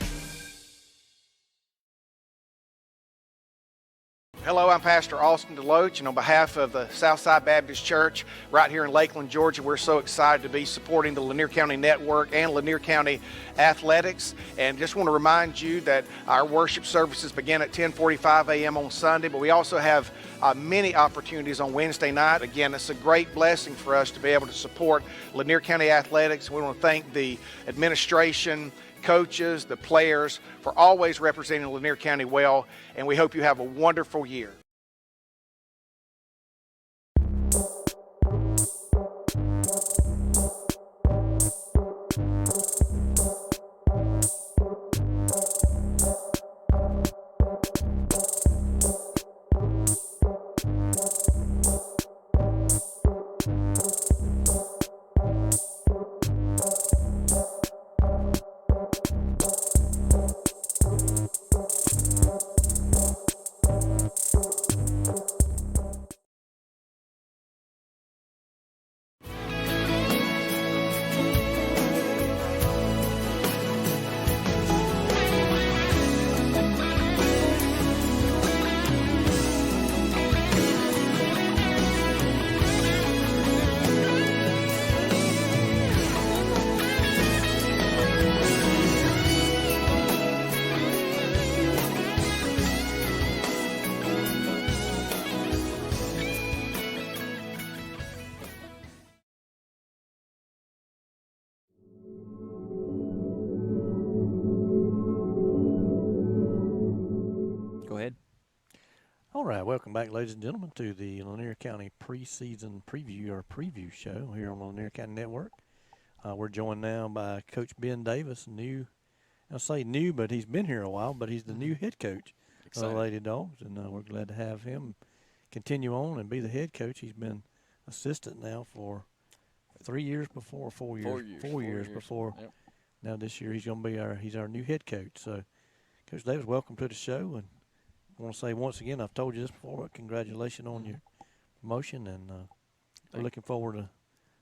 Hello, I'm Pastor Austin Deloach, and on behalf of the Southside Baptist Church right here in Lakeland, Georgia, we're so excited to be supporting the Lanier County Network and Lanier County Athletics. And just want to remind you that our worship services begin at 10:45 a.m. on Sunday, but we also have many opportunities on Wednesday night. Again, it's a great blessing for us to be able to support Lanier County Athletics. We want to thank the administration, coaches, the players for always representing Lanier County well, and we hope you have a wonderful year. right, welcome back, ladies and gentlemen, to the Lanier County preseason preview show here on the Lanier County Network. We're joined now by Coach Ben Davis, I'll say new, but he's been here a while, but he's the new head coach of the Lady Dogs, and we're glad to have him continue on and be the head coach. He's been assistant now for 3 years before, 4 years. 4 years before. Yep. Now this year he's going to be our new head coach. So, Coach Davis, welcome to the show, and I want to say once again, I've told you this before, but congratulations on your promotion, and we're looking forward to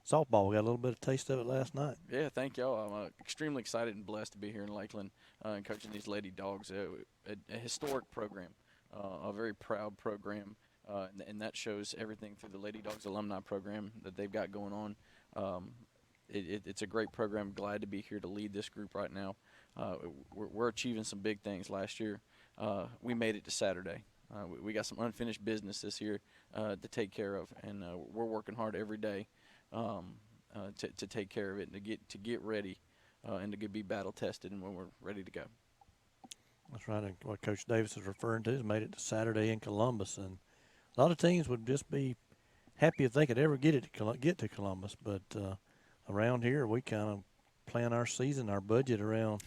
softball. We got a little bit of taste of it last night. Yeah, thank y'all. I'm extremely excited and blessed to be here in Lakeland and coaching these Lady Dogs, a historic program, a very proud program, and that shows everything through the Lady Dogs alumni program that they've got going on. It's a great program. Glad to be here to lead this group right now. We're achieving some big things. Last year, we made it to Saturday. We got some unfinished business this year to take care of, and we're working hard every day to take care of it and to get ready and to be battle tested and when we're ready to go. That's right. And what Coach Davis is referring to is made it to Saturday in Columbus, and a lot of teams would just be happy if they could ever get to Columbus. But around here, we kind of plan our season, our budget around.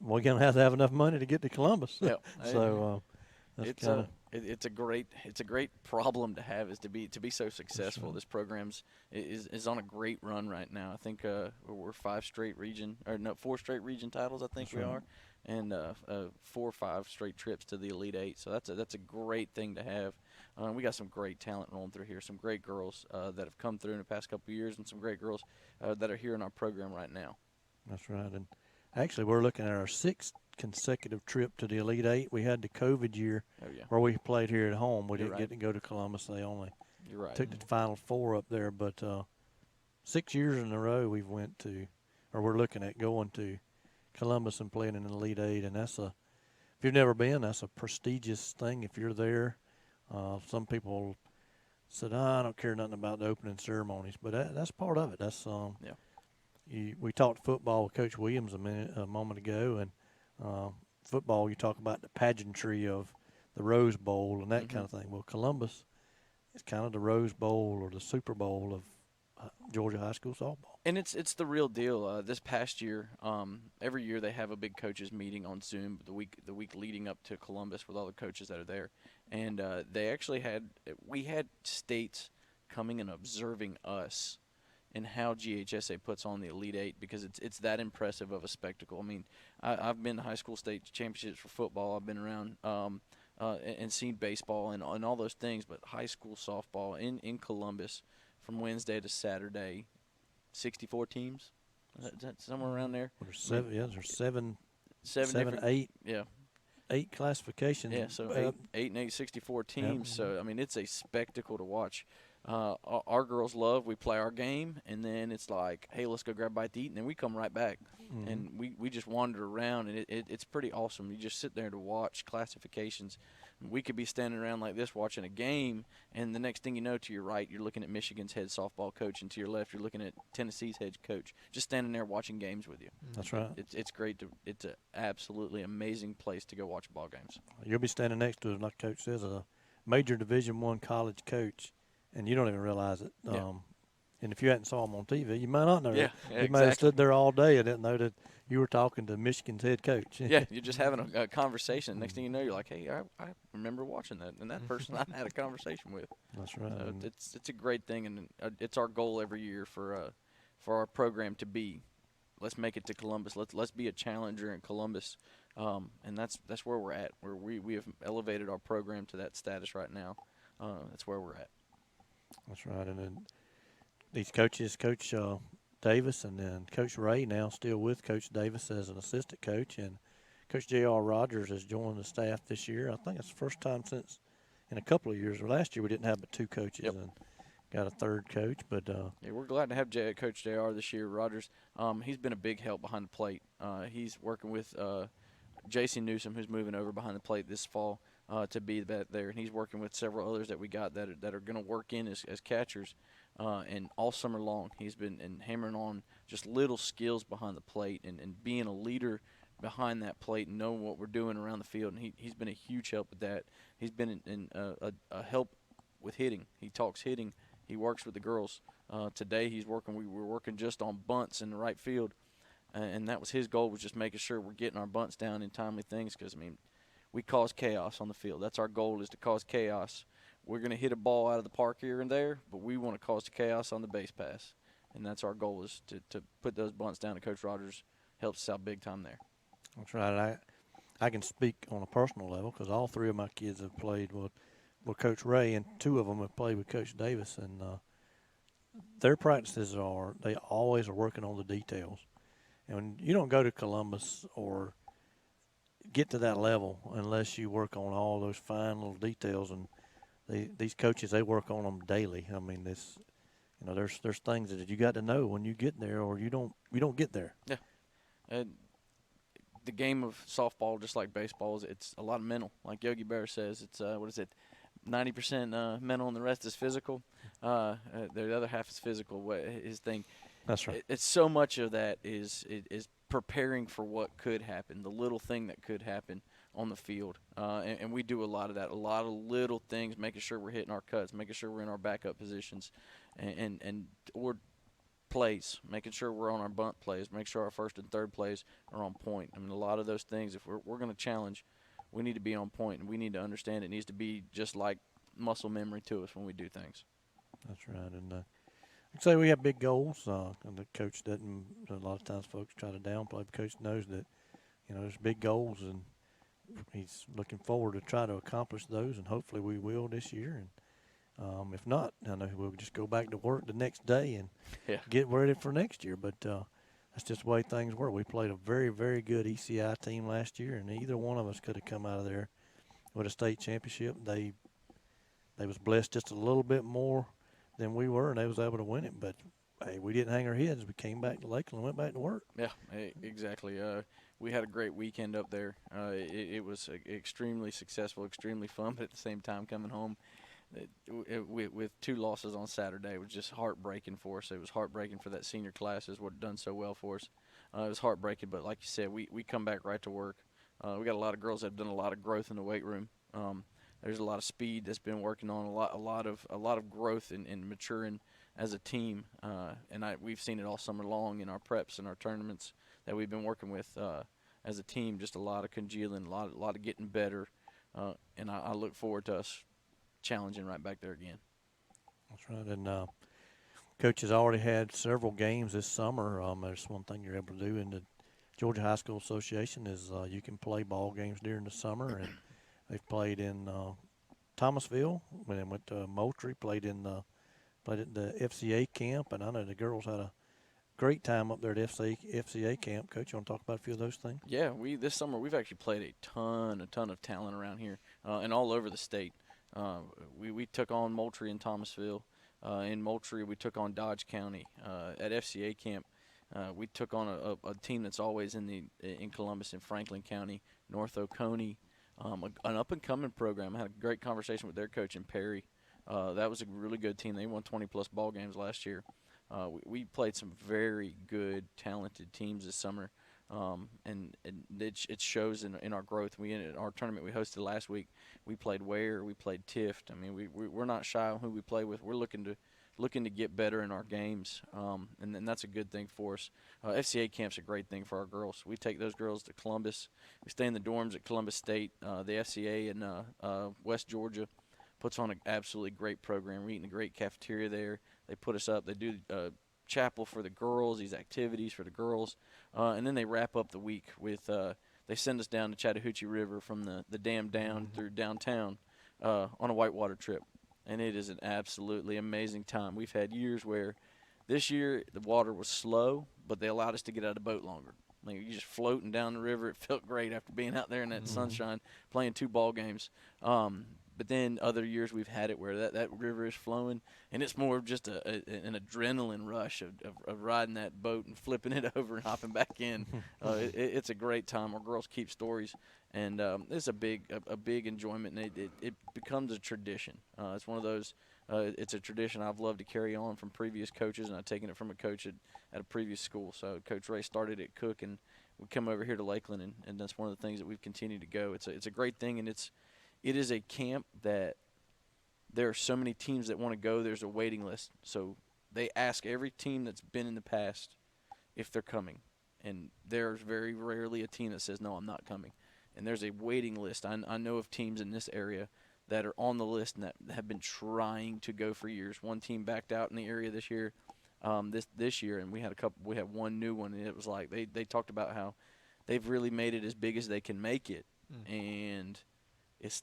We're gonna have to have enough money to get to Columbus. Yep. So it's a great problem to have, is to be so successful. This program's is on a great run right now. I think we're 4 straight region titles. I think we are, and 4 or 5 straight trips to the Elite Eight. So that's a great thing to have. We got some great talent rolling through here. Some great girls that have come through in the past couple of years, and some great girls that are here in our program right now. That's right. And actually, we're looking at our 6th consecutive trip to the Elite Eight. We had the COVID year where we played here at home. We didn't get to go to Columbus. They only took the Final 4 up there. But 6 years in a row we're looking at going to Columbus and playing in the Elite Eight. And if you've never been, that's a prestigious thing if you're there. Some people said, I don't care nothing about the opening ceremonies. But that's part of it. That's we talked football with Coach Williams a moment ago, and football, you talk about the pageantry of the Rose Bowl and that kind of thing. Well, Columbus is kind of the Rose Bowl or the Super Bowl of Georgia high school softball. And it's the real deal. This past year, every year they have a big coaches meeting on Zoom the week leading up to Columbus with all the coaches that are there, and they actually we had states coming and observing us and how GHSA puts on the Elite Eight, because it's that impressive of a spectacle. I mean, I've been to high school state championships for football. I've been around and seen baseball and all those things, but high school softball in Columbus from Wednesday to Saturday, 64 teams. Is that somewhere around there? There's seven, 8. 8 classifications. Yeah, so 8 and 8, 64 teams. Yep. So, I mean, it's a spectacle to watch. Our girls we play our game, and then it's like, hey, let's go grab a bite to eat, and then we come right back. And we just wander around, and it's pretty awesome. You just sit there to watch classifications. We could be standing around like this watching a game, and the next thing you know, to your right, you're looking at Michigan's head softball coach, and to your left, you're looking at Tennessee's head coach, just standing there watching games with you. That's right. It's great. It's an absolutely amazing place to go watch ball games. You'll be standing next to, like Coach says, a major Division I college coach, and you don't even realize it. And if you hadn't saw him on TV, you might not know that. You might have stood there all day and didn't know that you were talking to Michigan's head coach. Yeah, you're just having a conversation. Next thing you know, you're like, hey, I remember watching that, and that person I had a conversation with. That's right. So it's a great thing, and it's our goal every year for our program to be. Let's make it to Columbus. Let's be a challenger in Columbus, and that's where we're at. Where we have elevated our program to that status right now. That's where we're at. That's right, and then these coaches, Coach Davis and then Coach Ray, now still with Coach Davis as an assistant coach, and Coach J.R. Rogers has joined the staff this year. I think it's the first time since in a couple of years. Last year we didn't have but 2 coaches and got a third coach. But we're glad to have Coach J.R. this year. Rogers, he's been a big help behind the plate. He's working with J.C. Newsom, who's moving over behind the plate this fall to be back there, and he's working with several others that we got that are going to work in as catchers. And all summer long, he's been hammering on just little skills behind the plate and being a leader behind that plate and knowing what we're doing around the field. And he's been a huge help with that. He's been a help with hitting. He talks hitting. He works with the girls. Today we were working just on bunts in the right field, and that was his goal, was just making sure we're getting our bunts down in timely things, because, I mean, we cause chaos on the field. That's our goal, is to cause chaos. We're going to hit a ball out of the park here and there, but we want to cause the chaos on the base pass. And that's our goal, is to put those bunts down, and Coach Rogers helps us out big time there. That's right. I can speak on a personal level because all three of my kids have played with Coach Ray, and two of them have played with Coach Davis. And their practices they always are working on the details. And you don't go to Columbus or get to that level unless you work on all those fine little details. And these coaches, they work on them daily. I mean, there's things that you got to know when you get there, or you don't get there. Yeah. The game of softball, just like baseball, it's a lot of mental. Like Yogi Berra says, it's 90% mental and the rest is physical. The other half is physical. His thing. That's right. It's so much of that is preparing for what could happen, the little thing that could happen on the field. And we do a lot of that, a lot of little things, making sure we're hitting our cuts, making sure we're in our backup positions, or plays, making sure we're on our bunt plays, make sure our first and third plays are on point. I mean, a lot of those things, if we're going to challenge, we need to be on point, and we need to understand it needs to be just like muscle memory to us when we do things. That's right. And I'd say we have big goals, and the coach doesn't. A lot of times folks try to downplay. The coach knows that, there's big goals, and he's looking forward to try to accomplish those, and hopefully we will this year. And if not, I know we'll just go back to work the next day and get ready for next year. But that's just the way things were. We played a very, very good ECI team last year, and either one of us could have come out of there with a state championship. They was blessed just a little bit more than we were, and they was able to win it. But, hey, we didn't hang our heads. We came back to Lakeland and went back to work. Yeah, exactly. We had a great weekend up there. It was extremely successful, extremely fun, but at the same time coming home, with two losses on Saturday, it was just heartbreaking for us. It was heartbreaking for that senior class, is what done so well for us. It was heartbreaking, but like you said, we come back right to work. We got a lot of girls that have done a lot of growth in the weight room. There's a lot of speed that's been working on, a lot of growth in maturing as a team, and we've seen it all summer long in our preps and our tournaments that we've been working with as a team. Just a lot of congealing, a lot of getting better, and I look forward to us challenging right back there again. That's right. And Coach has already had several games this summer. There's one thing you're able to do in the Georgia High School Association is you can play ball games during the summer, and they've played in Thomasville, and then went to Moultrie, played at the FCA camp, and I know the girls had a great time up there at FCA camp. Coach, you want to talk about a few of those things? Yeah, this summer we've actually played a ton of talent around here and all over the state. We took on Moultrie and Thomasville. In Moultrie, we took on Dodge County. At FCA camp, we took on a team that's always in Columbus and Franklin County, North Oconee, an up-and-coming program. I had a great conversation with their coach in Perry. That was a really good team. They won 20-plus ball games last year. We played some very good, talented teams this summer. And it shows in our growth. In our tournament we hosted last week, we played Ware, we played Tift. I mean, we're not shy on who we play with. We're looking to get better in our games, and that's a good thing for us. FCA camp's a great thing for our girls. We take those girls to Columbus. We stay in the dorms at Columbus State. The FCA in West Georgia puts on an absolutely great program. We're eating a great cafeteria there. They put us up. They do chapel for the girls, these activities for the girls, and then they wrap up the week with they send us down the Chattahoochee River from the dam down through downtown on a whitewater trip, and it is an absolutely amazing time. We've had years where this year the water was slow, but they allowed us to get out of the boat longer. I mean, you're just floating down the river. It felt great after being out there in that sunshine, playing 2 ball games. But then other years we've had it where that river is flowing, and it's more of just an adrenaline rush of riding that boat and flipping it over and hopping back in. It's a great time. Our girls keep stories, and it's a big enjoyment, and it becomes a tradition. It's one of those. It's a tradition I've loved to carry on from previous coaches, and I've taken it from a coach at a previous school. So Coach Ray started at Cook, and we come over here to Lakeland, and that's one of the things that we've continued to go. It's a great thing, and it is a camp that there are so many teams that want to go. There's a waiting list, so they ask every team that's been in the past if they're coming, and there's very rarely a team that says no, I'm not coming. And there's a waiting list. I know of teams in this area that are on the list and that have been trying to go for years. One team backed out in the area this year, this year, and we had one new one, and it was like they talked about how they've really made it as big as they can make it, and it's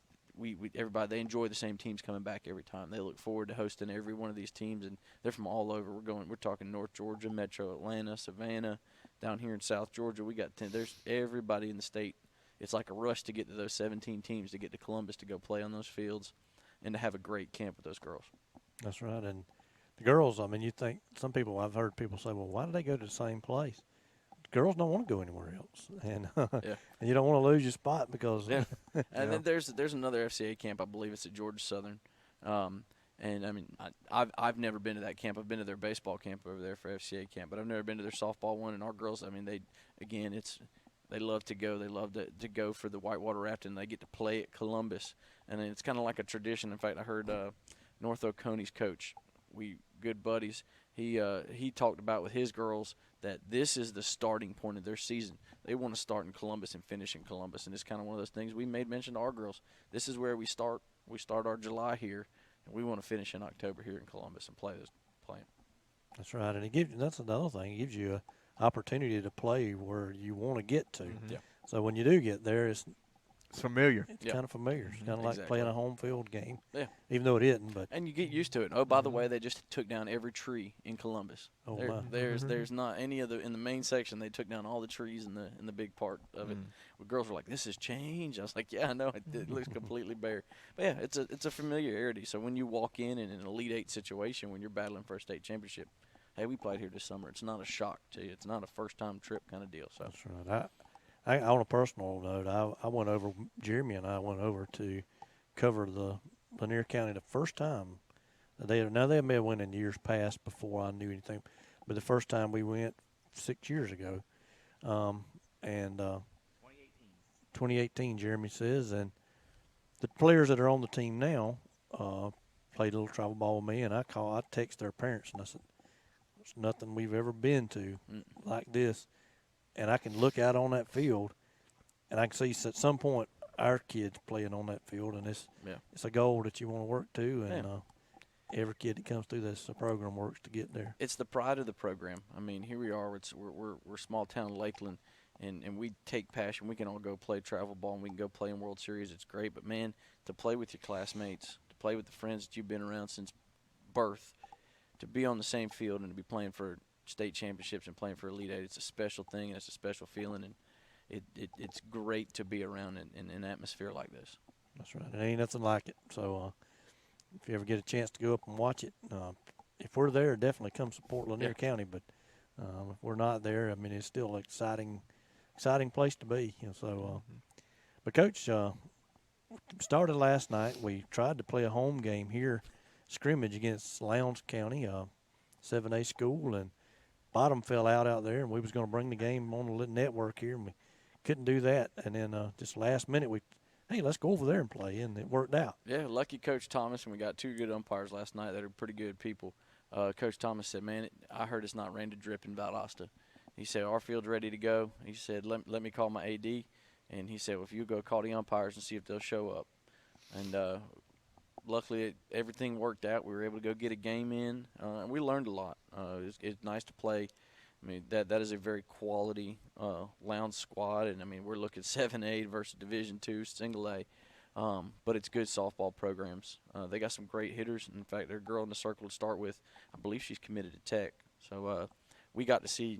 everybody, they enjoy the same teams coming back every time. They look forward to hosting every one of these teams, and they're from all over. We're talking North Georgia, Metro Atlanta, Savannah, down here in South Georgia. We got 10. There's everybody in the state. It's like a rush to get to those 17 teams to get to Columbus to go play on those fields and to have a great camp with those girls. That's right. And the girls, I mean, you think I've heard people say, well, why do they go to the same place? Girls don't want to go anywhere else, and Yeah. and you don't want to lose your spot because. Yeah. And then there's another FCA camp. I believe it's at Georgia Southern, and I mean I've never been to that camp. I've been to their baseball camp over there for FCA camp, but I've never been to their softball one. And our girls, I mean they love to go. They love to go for the whitewater rafting. They get to play at Columbus, and it's kind of like a tradition. In fact, I heard North Oconee's coach, we good buddies. He talked about with his girls that this is the starting point of their season. They want to start in Columbus and finish in Columbus, and it's kind of one of those things we made mention to our girls. This is where we start. We start our July here, and we want to finish in October here in Columbus and play. That's right, and that's another thing. It gives you an opportunity to play where you want to get to. Yeah. So when you do get there, it's familiar. It's kind of familiar. It's kind of like Exactly. playing a home field game. Yeah. Even though it isn't, but And you get used to it. Oh, by the way, they just took down every tree in Columbus. Oh, There- my. There's not any of in the main section. They took down all the trees in the big part of it. The girls were like, "This has changed." I was like, "Yeah, I know. It looks completely bare." But yeah, it's a familiarity. So when you walk in an Elite Eight situation, when you're battling for a state championship, hey, we played here this summer. It's not a shock to you. It's not a first time trip kind of deal. So that's right. I on a personal note, I went over. Jeremy and I went over to cover the Lanier County the first time. They may have went in years past before I knew anything, but the first time we went 6 years ago, and 2018, Jeremy says, and the players that are on the team now played a little travel ball with me, and I text their parents and I said, "There's nothing we've ever been to like this." And I can look out on that field, and I can see at some point our kids playing on that field, and it's a goal that you want to work to, and every kid that comes through this program works to get there. it's the pride of the program. I mean, here we are. We're small town Lakeland, and we take passion. We can all go play travel ball, and we can go play in World Series. It's great, but man, to play with your classmates, to play with the friends that you've been around since birth, to be on the same field and to be playing for state championships and playing for Elite Eight, it's a special thing, and it's a special feeling, and it's great to be around in an atmosphere like this. That's right. It ain't nothing like it. So if you ever get a chance to go up and watch it, if we're there, definitely come support Lanier County. But if we're not there, I mean, it's still an exciting place to be. But Coach, started last night. We tried to play a home game here, scrimmage against Lowndes County, 7A school, and bottom fell out there, and we was going to bring the game on the network here, and we couldn't do that. And then just last minute, hey, let's go over there and play, and it worked out. Yeah, lucky Coach Thomas, and we got two good umpires last night that are pretty good people. Coach Thomas said, "Man, I heard it's not rain to drip in Valdosta." He said, "Our field's ready to go." He said, let me call my AD, and he said, well, if you go call the umpires and see if they'll show up. And luckily, everything worked out. We were able to go get a game in, and we learned a lot. It's nice to play. I mean, that is a very quality Lowndes squad, and I mean, we're looking 7A versus Division II, Single A, but it's good softball programs. They got some great hitters. In fact, their girl in the circle to start with, I believe she's committed to Tech. So we got to see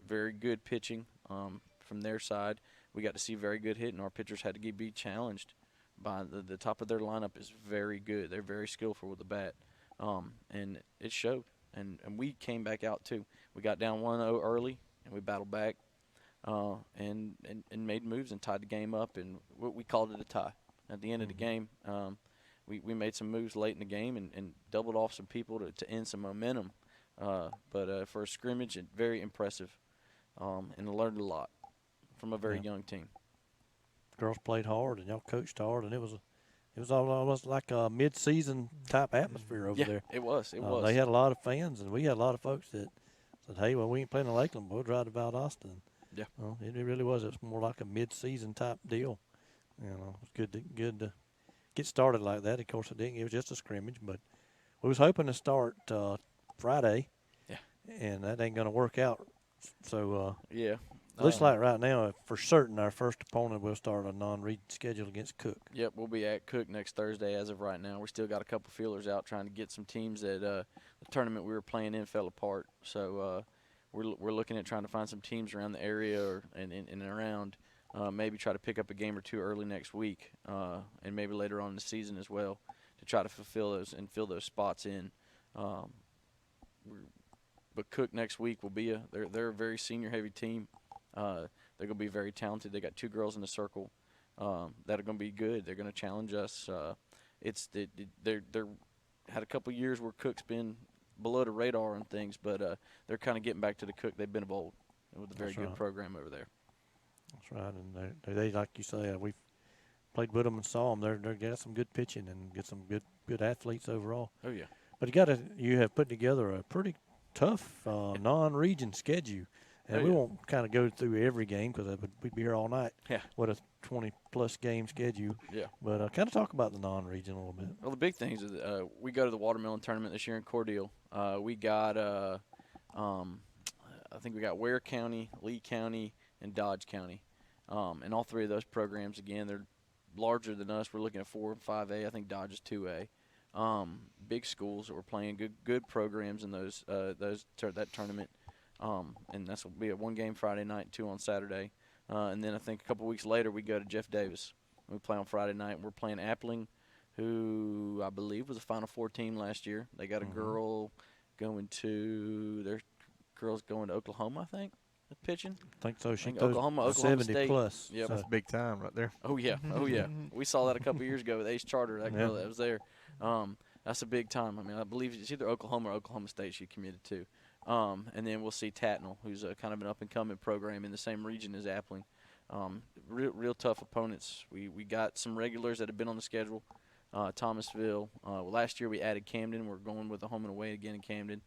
very good pitching from their side. We got to see very good hitting. Our pitchers had to be challenged by the top of their lineup is very good. They're very skillful with the bat, and it showed. And we came back out too. We got down 1-0 early, and we battled back and made moves and tied the game up, and we called it a tie. At the end of the game, we made some moves late in the game and doubled off some people to end some momentum. But for a scrimmage, very impressive, and learned a lot. from a very young team. Girls played hard, and y'all coached hard, and it was almost like a mid-season type atmosphere over there. It was. It was. They had a lot of fans, and we had a lot of folks that said, "Hey, well, we ain't playing in Lakeland, but we'll drive to Valdosta." Yeah. Well, it really was. It's more like a mid-season type deal. It's good to get started like that. Of course, it was just a scrimmage, but we was hoping to start Friday. Yeah. And that ain't going to work out. So yeah. Looks like right now, for certain, our first opponent will start a non-region schedule against Cook. Yep, we'll be at Cook next Thursday as of right now. We still got a couple feelers out trying to get some teams that the tournament we were playing in fell apart. So we're looking at trying to find some teams around the area or and around. Maybe try to pick up a game or two early next week, and maybe later on in the season as well, to try to fulfill those and fill those spots in. But Cook next week will be they're a very senior heavy team. They're going to be very talented. They got 2 girls in the circle that are going to be good. They're going to challenge us. They're had a couple years where Cook's been below the radar on things, but they're kind of getting back to the Cook they've been of old with a very good program over there. That's right, and they like you say, we've played with them and saw them. They got some good pitching and get some good athletes overall. Oh yeah. But you have put together a pretty tough non-region schedule. And we won't kind of go through every game because we'd be here all night. Yeah. What a 20-plus game schedule. Yeah. But kind of talk about the non-region a little bit. Well, the big things is we go to the watermelon tournament this year in Cordele. We got, I think we got Ware County, Lee County, and Dodge County. And all 3 of those programs, again, they're larger than us. We're looking at 4 and 5A. I think Dodge is 2A. Big schools that we're playing, good programs in that tournament. And that's will be a 1 game Friday night, 2 on Saturday. And then I think a couple weeks later we go to Jeff Davis. We play on Friday night. We're playing Appling, who I believe was a Final Four team last year. They got a girl going to Oklahoma, I think, pitching. I think so. She Oklahoma 70 State. plus. Yep. That's big time right there. Oh yeah, oh yeah. We saw that a couple years ago with Ace Charter. That girl that was there. That's a big time. I mean, I believe it's either Oklahoma or Oklahoma State she committed to. And then we'll see Tatnall, who's kind of an up-and-coming program in the same region as Appling. Real tough opponents. We got some regulars that have been on the schedule. Thomasville. Last year we added Camden. We're going with a home and away again in Camden.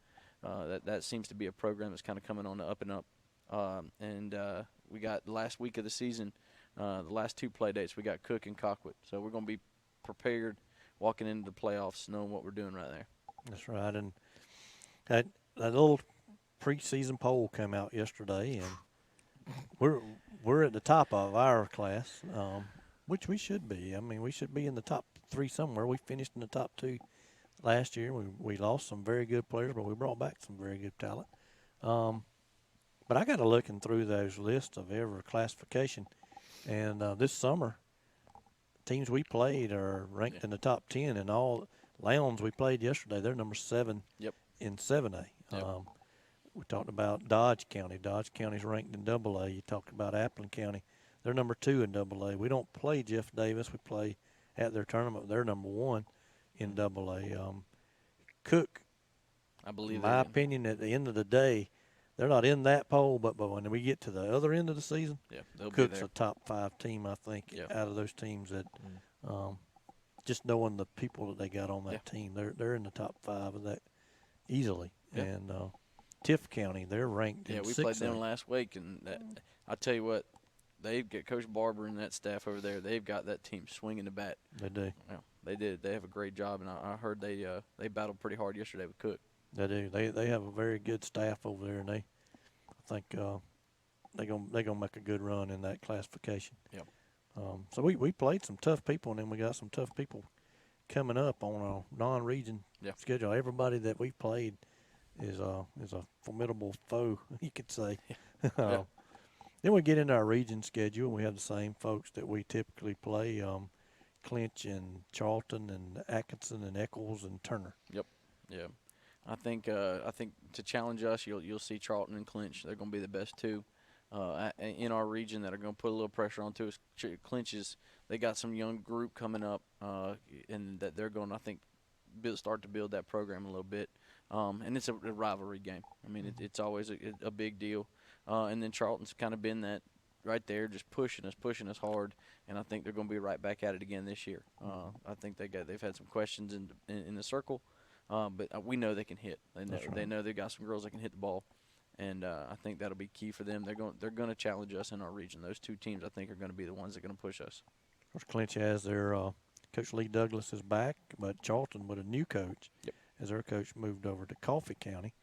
That seems to be a program that's kind of coming on the up and up. And we got the last week of the season, the last 2 play dates, we got Cook and Colquitt. So we're going to be prepared walking into the playoffs knowing what we're doing right there. That's right. And that little preseason poll came out yesterday, and we're at the top of our class, which we should be. I mean, we should be in the top 3 somewhere. We finished in the top 2 last year. We lost some very good players, but we brought back some very good talent. But I got to looking through those lists of every classification, and this summer, teams we played are ranked in the top 10, and all Lowndes we played yesterday, they're number 7 in 7A. Yep. We talked about Dodge County. Dodge County's ranked in AA. You talked about Appling County. They're number 2 in AA. We don't play Jeff Davis. We play at their tournament. They're number 1 in AA. Cook, I believe in my opinion, at the end of the day, they're not in that poll, but when we get to the other end of the season, Cook's a top 5 team, I think, out of those teams that just knowing the people that they got on that team, they're in the top 5 of that easily. Yeah. And Tiff County, they're ranked in 6A. Yeah, we played them last week, and I tell you what, they've got Coach Barber and that staff over there. They've got that team swinging the bat. They do. Yeah, they did. They have a great job, and I heard they battled pretty hard yesterday with Cook. They do. They have a very good staff over there, and I think they're gonna make a good run in that classification. Yep. So we played some tough people, and then we got some tough people coming up on a non-region schedule. Everybody that we played is a formidable foe, you could say. Yeah. Then we get into our region schedule, and we have the same folks that we typically play: Clinch and Charlton and Atkinson and Eccles and Turner. Yep. Yeah. I think to challenge us, you'll see Charlton and Clinch. They're going to be the best 2 in our region that are going to put a little pressure onto us. Clinch they got some young group coming up, and that they're going to, I think, start to build that program a little bit. And it's a rivalry game. I mean, it's always a big deal. And then Charlton's kind of been that right there, just pushing us hard, and I think they're going to be right back at it again this year. I think they've had some questions in the circle, but we know they can hit. They know they've got some girls that can hit the ball, and I think that'll be key for them. They're going to challenge us in our region. Those two teams, I think, are going to be the ones that are going to push us. Of course, Clinch has their Coach Lee Douglas is back, but Charlton with a new coach, as their coach moved over to Coffee County.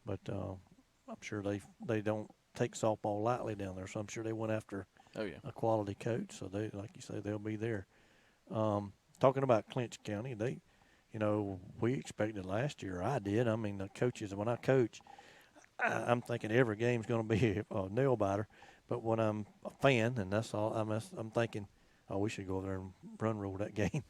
But I'm sure they don't take softball lightly down there, so I'm sure they went after a quality coach. So they, like you say, they'll be there. Talking about Clinch County, we expected last year. I did. I mean, the coaches, when I coach, I'm thinking every game's going to be a nail biter. But when I'm a fan, and that's all, I'm thinking, oh, we should go over there and run rule that game.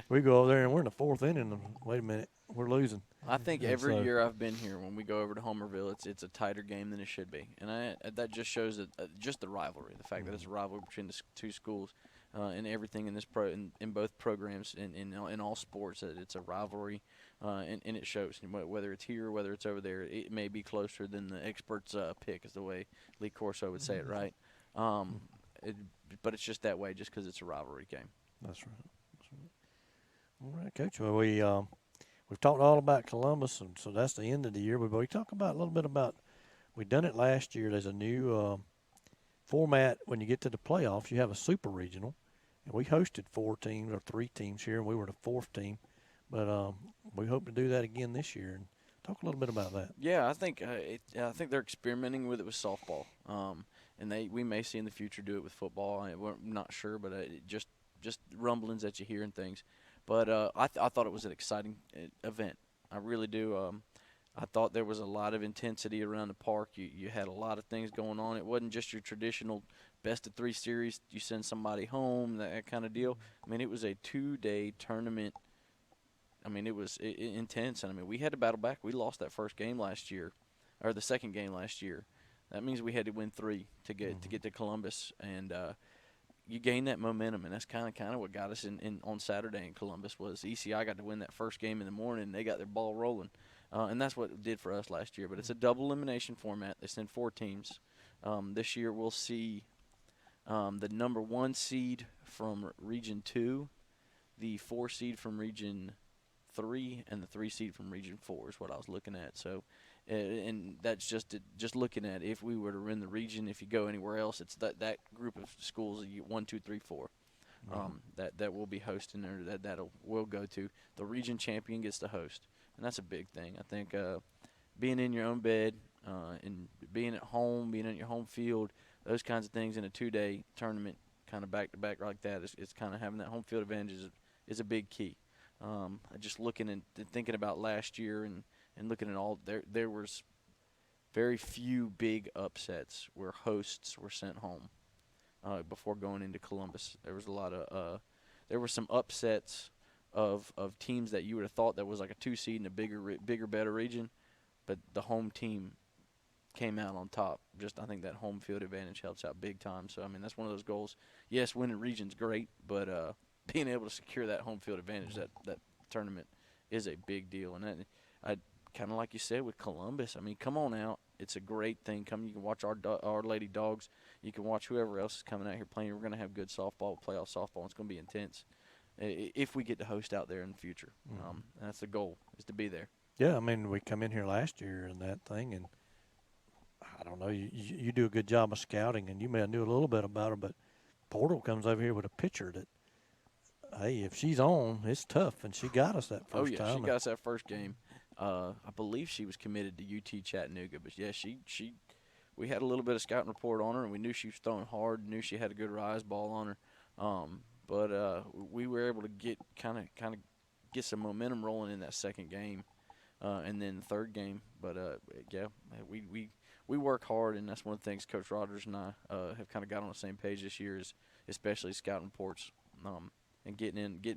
We go over there and we're in the fourth inning. And wait a minute, we're losing. I think every year I've been here, when we go over to Homerville, it's a tighter game than it should be, and that just shows that just the rivalry, the fact that it's a rivalry between the two schools, and everything in this in both programs in all sports, that it's a rivalry, and it shows. Whether it's here, whether it's over there, it may be closer than the experts pick, is the way Lee Corso would say it, right? But it's just that way, just because it's a rivalry game. That's right. All right, Coach. Well, we've talked all about Columbus, and so that's the end of the year. But we talk about a little bit about, we done it last year. There's a new format when you get to the playoffs. You have a super regional, and we hosted 4 teams or 3 teams here, and we were the 4th team. But we hope to do that again this year. And talk a little bit about that. Yeah, I think they're experimenting with it with softball, and we may see in the future do it with football. We're not sure, but just rumblings that you hear and things. But I thought it was an exciting event. I really do. I thought there was a lot of intensity around the park. You had a lot of things going on. It wasn't just your traditional best-of-3 series. You send somebody home, that kind of deal. I mean, it was a 2-day tournament. I mean, it was intense. And, I mean, we had to battle back. We lost that first game last year, or the second game last year. That means we had to win 3 to get to Columbus. And you gain that momentum, and that's kind of what got us in on Saturday in Columbus. Was ECI got to win that first game in the morning, and they got their ball rolling, and that's what it did for us last year. But it's a double elimination format. They send 4 teams. This year we'll see the number 1 seed from Region 2, the 4 seed from Region 3, and the 3 seed from Region 4 is what I was looking at. So. And that's just looking at if we were to win the region. If you go anywhere else, it's that group of schools, 1, 2, 3, 4, that will be hosting there. We'll go to. The region champion gets to host, and that's a big thing. I think being in your own bed and being at home, being in your home field, those kinds of things in a 2-day tournament, kind of back to back like that, is kind of having that home field advantage is a big key. Just looking and thinking about last year and looking at all, there was very few big upsets where hosts were sent home before going into Columbus. There was a lot of there were some upsets of teams that you would have thought that was like a 2 seed in a bigger, better region, but the home team came out on top. I think that home field advantage helps out big time. So I mean, that's one of those goals. Yes, winning region's great, but being able to secure that home field advantage, that tournament, is a big deal. And I kind of like you said with Columbus, I mean, come on out. It's a great thing. Come, you can watch our Lady Dogs. You can watch whoever else is coming out here playing. We're going to have good softball, playoff softball. It's going to be intense if we get to host out there in the future. And that's the goal, is to be there. Yeah, I mean, we come in here last year and that thing, and I don't know, you do a good job of scouting, and you may have knew a little bit about her, but Portal comes over here with a pitcher that, hey, if she's on, it's tough, and she got us that first time. Oh, yeah, she got us that first game. I believe she was committed to UT Chattanooga, but yeah, we had a little bit of scouting report on her, and we knew she was throwing hard, knew she had a good rise ball on her. But we were able to get kind of get some momentum rolling in that second game, and then the third game. But yeah, we work hard, and that's one of the things Coach Rogers and I have kind of got on the same page this year, is especially scouting reports, and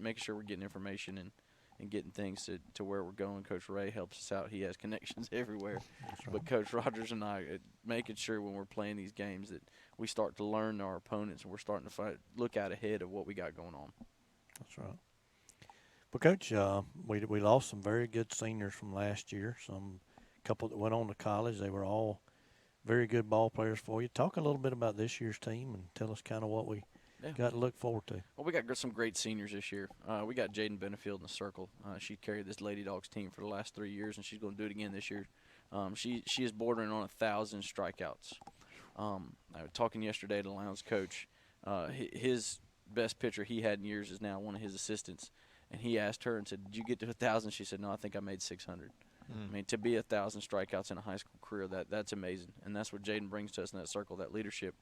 making sure we're getting information and getting things to where we're going. Coach Ray helps us out. He has connections everywhere. Right. But Coach Rogers and I, making sure when we're playing these games that we start to learn our opponents, and we're starting to look out ahead of what we got going on. That's right. Well, Coach, we lost some very good seniors from last year. Some couple that went on to college. They were all very good ball players for you. Talk a little bit about this year's team and tell us kind of what we got to look forward to. Well, we got some great seniors this year. We got Jaden Benefield in the circle. She carried this Lady Dogs team for the last 3 years, and she's going to do it again this year. She is bordering on 1,000 strikeouts. I was talking yesterday to Lowndes' coach. His best pitcher he had in years is now one of his assistants, and he asked her and said, "Did you get to 1,000?" She said, "No, I think I made 600." I mean, to be 1,000 strikeouts in a high school career, that's amazing, and that's what Jaden brings to us in that circle, that leadership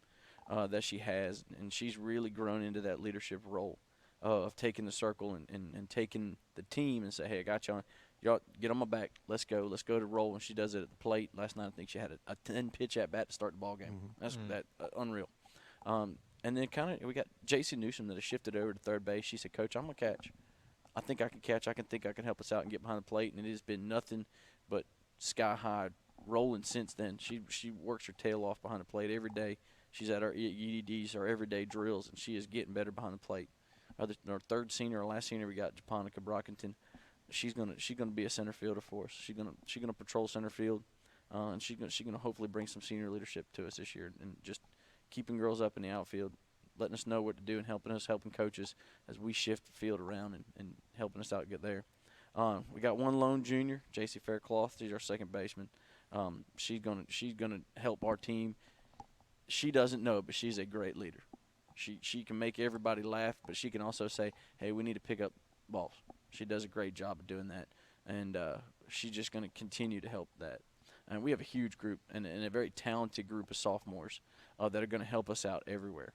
that she has, and she's really grown into that leadership role of taking the circle and taking the team and say, "Hey, I got you on. Y'all get on my back. Let's go to roll." And she does it at the plate. Last night, I think she had a 10-pitch at bat to start the ball game. That's unreal. And then we got J.C. Newsom that has shifted over to third base. She said, "Coach, I'm gonna catch. I think I can catch. I can help us out and get behind the plate." And it has been nothing but sky high rolling since then. She works her tail off behind the plate every day. She's at our EDDs, our everyday drills, and she is getting better behind the plate. Our third senior, our last senior, we got Japonica Brockington. She's gonna be a center fielder for us. She's gonna patrol center field, and she's gonna hopefully bring some senior leadership to us this year, and just keeping girls up in the outfield, letting us know what to do, and helping coaches as we shift the field around and helping us out get there. We got one lone junior, J.C. Faircloth. She's our second baseman. She's gonna help our team. She doesn't know it, but she's a great leader. She can make everybody laugh, but she can also say, "Hey, we need to pick up balls." She does a great job of doing that, and she's just going to continue to help that. And we have a huge group and a very talented group of sophomores that are going to help us out everywhere.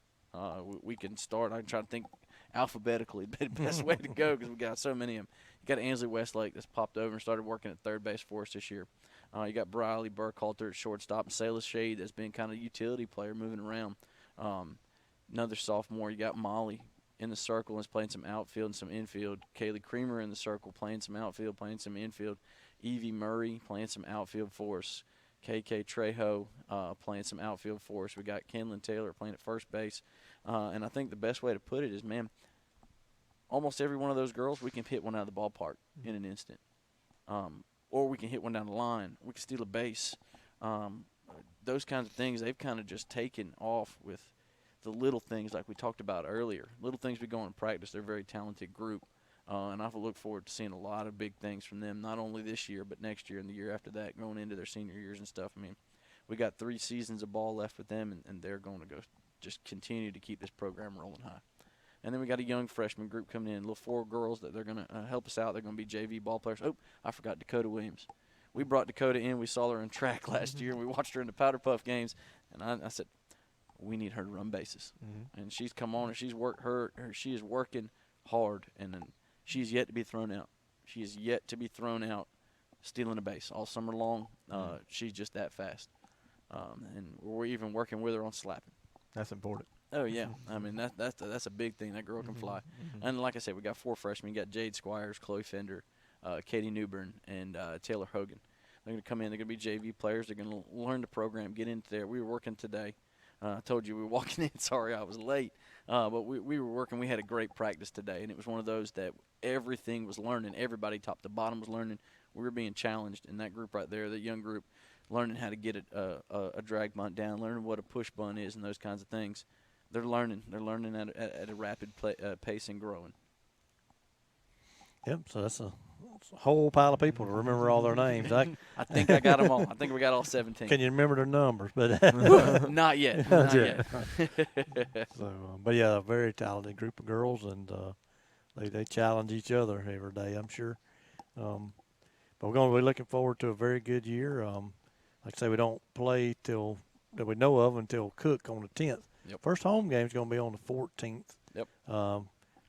We can start. I can try to think alphabetically, the best way to go because we got so many of them. You got Ansley Westlake that's popped over and started working at third base for us this year. You got Briley Burkhalter at shortstop, and Salis Shade that's been kind of a utility player moving around. Another sophomore, you got Molly in the circle and is playing some outfield and some infield. Kaylee Creamer in the circle playing some outfield, playing some infield. Evie Murray playing some outfield for us. KK Trejo playing some outfield for us. We got Kenlyn Taylor playing at first base. And I think the best way to put it is, man, almost every one of those girls, we can hit one out of the ballpark in an instant. Or we can hit one down the line. We can steal a base. Those kinds of things, they've kind of just taken off with the little things like we talked about earlier. Little things we go in practice. They're a very talented group. And I look forward to seeing a lot of big things from them, not only this year, but next year and the year after that, going into their senior years and stuff. I mean, we got 3 seasons of ball left with them, and they're going to go just continue to keep this program rolling high. And then we got a young freshman group coming in, little 4 girls that they're going to help us out. They're going to be JV ball players. Oh, I forgot Dakota Williams. We brought Dakota in. We saw her in track last year, and we watched her in the Powder Puff games. And I said, we need her to run bases. And she's come on, and she is working hard, and she's yet to be thrown out. She is yet to be thrown out stealing a base all summer long. She's just that fast. And we're even working with her on slapping. That's important. Oh, yeah. I mean, that's a big thing. That girl can fly. And like I said, we got 4 freshmen. You got Jade Squires, Chloe Fender, Katie Newbern, and Taylor Hogan. They're going to come in. They're going to be JV players. They're going to learn the program, get into there. We were working today. I told you we were walking in. Sorry I was late. But we were working. We had a great practice today, and it was one of those that everything was learning. Everybody top to bottom was learning. We were being challenged in that group right there, that young group, learning how to get a drag bunt down, learning what a push bunt is and those kinds of things. They're learning. They're learning at a rapid pace and growing. Yep, so that's a whole pile of people to remember all their names. I think I got them all. I think we got all 17. Can you remember their numbers? But Not yet. Not yet. So, but yeah, a very talented group of girls, and they challenge each other every day, I'm sure. But we're going to be looking forward to a very good year. Like I say, we don't play that we know of until Cook on the 10th. Yep. First home game is going to be on the 14th. Yep.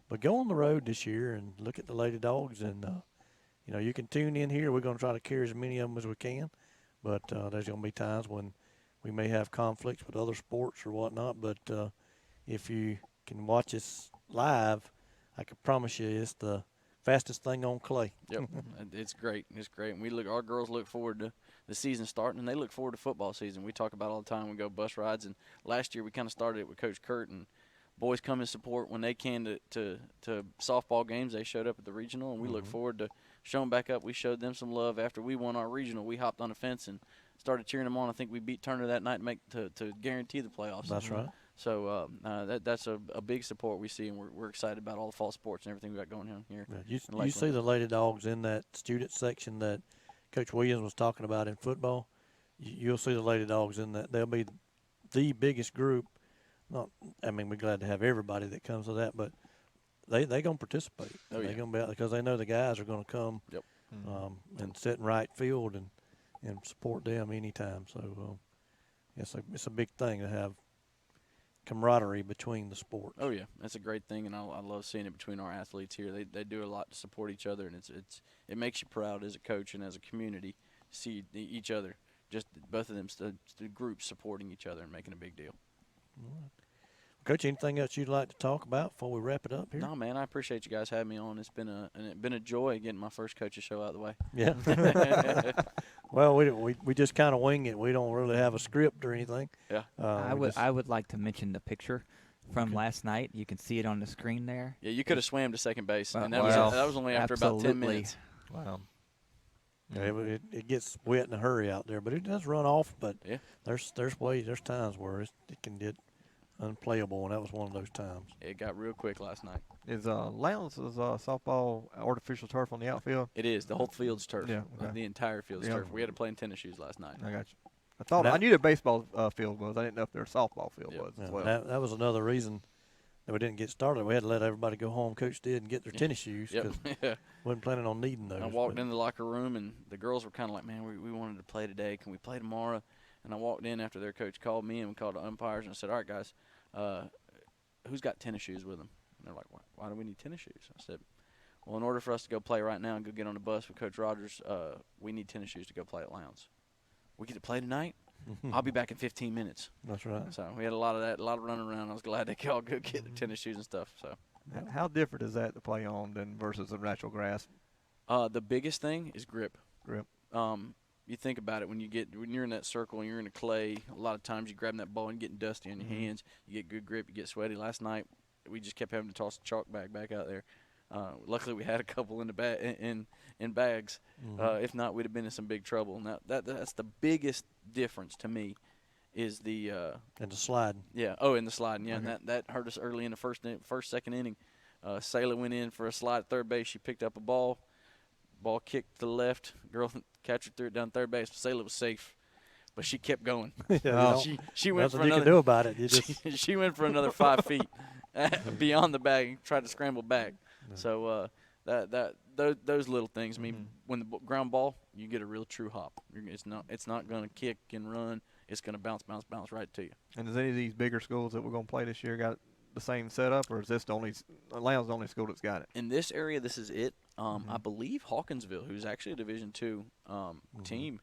But go on the road this year and look at the Lady Dogs, and you can tune in here. We're going to try to carry as many of them as we can, but there's going to be times when we may have conflicts with other sports or whatnot. But if you can watch us live, I can promise you it's the fastest thing on clay. Yep, it's great. It's great. And our girls look forward to the season starting, and they look forward to football season. We talk about all the time. We go bus rides, and last year we kind of started it with Coach Kurt, and boys come and support when they can to softball games. They showed up at the regional, and we look forward to showing back up. We showed them some love after we won our regional. We hopped on the fence and started cheering them on. I think we beat Turner that night to guarantee the playoffs. That's right. So that's a big support we see, and we're excited about all the fall sports and everything we got going on here. Yeah, in you see Lakeland. the Lady Dogs in that student section that Coach Williams was talking about in football. You'll see the Lady Dogs in that. They'll be the biggest group. We're glad to have everybody that comes to that, but they gonna participate. Oh, They're yeah. gonna be out because they know the guys are gonna come. Yep. And sit in right field and support them anytime. So it's a big thing to have camaraderie between the sports. Oh yeah, that's a great thing, and I love seeing it between our athletes here. They do a lot to support each other, and it makes you proud as a coach and as a community to see each other. Just both of them, the groups supporting each other and making a big deal. All right. Coach, anything else you'd like to talk about before we wrap it up here? No, man, I appreciate you guys having me on. It's been a joy getting my first coach's show out of the way. Yeah. Well, we just kind of wing it. We don't really have a script or anything. Yeah. I would like to mention the picture from last night. You can see it on the screen there. Yeah, you could have swam to second base, and that Wow. was only after about 10 minutes. Wow. Yeah, it gets wet in a hurry out there, but it does run off. But Yeah. there's times where it can get unplayable, and that was one of those times. It got real quick last night. Is Lowndes' softball artificial turf on the outfield? It is. The whole field's turf. Yeah, okay. The entire field's Yeah. turf. We had to play in tennis shoes last night. I got you. I knew the baseball field was. I didn't know if their softball field was Yeah, as well. that was another reason that we didn't get started. We had to let everybody go home. Coach did and get their tennis shoes Yep. because Yeah. wasn't planning on needing those. I walked in the locker room, and the girls were kind of like, man, we wanted to play today. Can we play tomorrow? And I walked in after their coach called me, and we called the umpires, and I said, all right, guys, who's got tennis shoes with them? And they're like, why do we need tennis shoes? I said, well, in order for us to go play right now and go get on the bus with Coach Rogers, we need tennis shoes to go play at Lowndes. We get to play tonight? I'll be back in 15 minutes. That's right. So we had a lot of that, a lot of running around. I was glad they could all go get their tennis shoes and stuff. So How different is that to play on than versus the natural grass the biggest thing is grip. grip? You think about it when you're in that circle and you're in the clay. A lot of times you grabbing that ball and getting dusty on your hands. You get good grip. You get sweaty. Last night we just kept having to toss the chalk bag back out there. Luckily we had a couple in the in bags. If not, we'd have been in some big trouble. And that's the biggest difference to me is the And the sliding. yeah. Oh, and the sliding. Yeah, and that hurt us early in the second inning. Sayla went in for a slide at third base. She picked up a ball. Ball kicked to the left. Girl catcher threw it down third base. Sayla was safe, but she kept going. She went Nothing for you another. can do about it. You just She went for another 5 feet beyond the bag and tried to scramble back. So those little things. I mean, when the ground ball, you get a real true hop. It's not going to kick and run. It's going to bounce right to you. And does any of these bigger schools that we're going to play this year got the same setup, or is this Lowndes the only school that's got it? In this area, this is it. I believe Hawkinsville, who's actually a Division II team,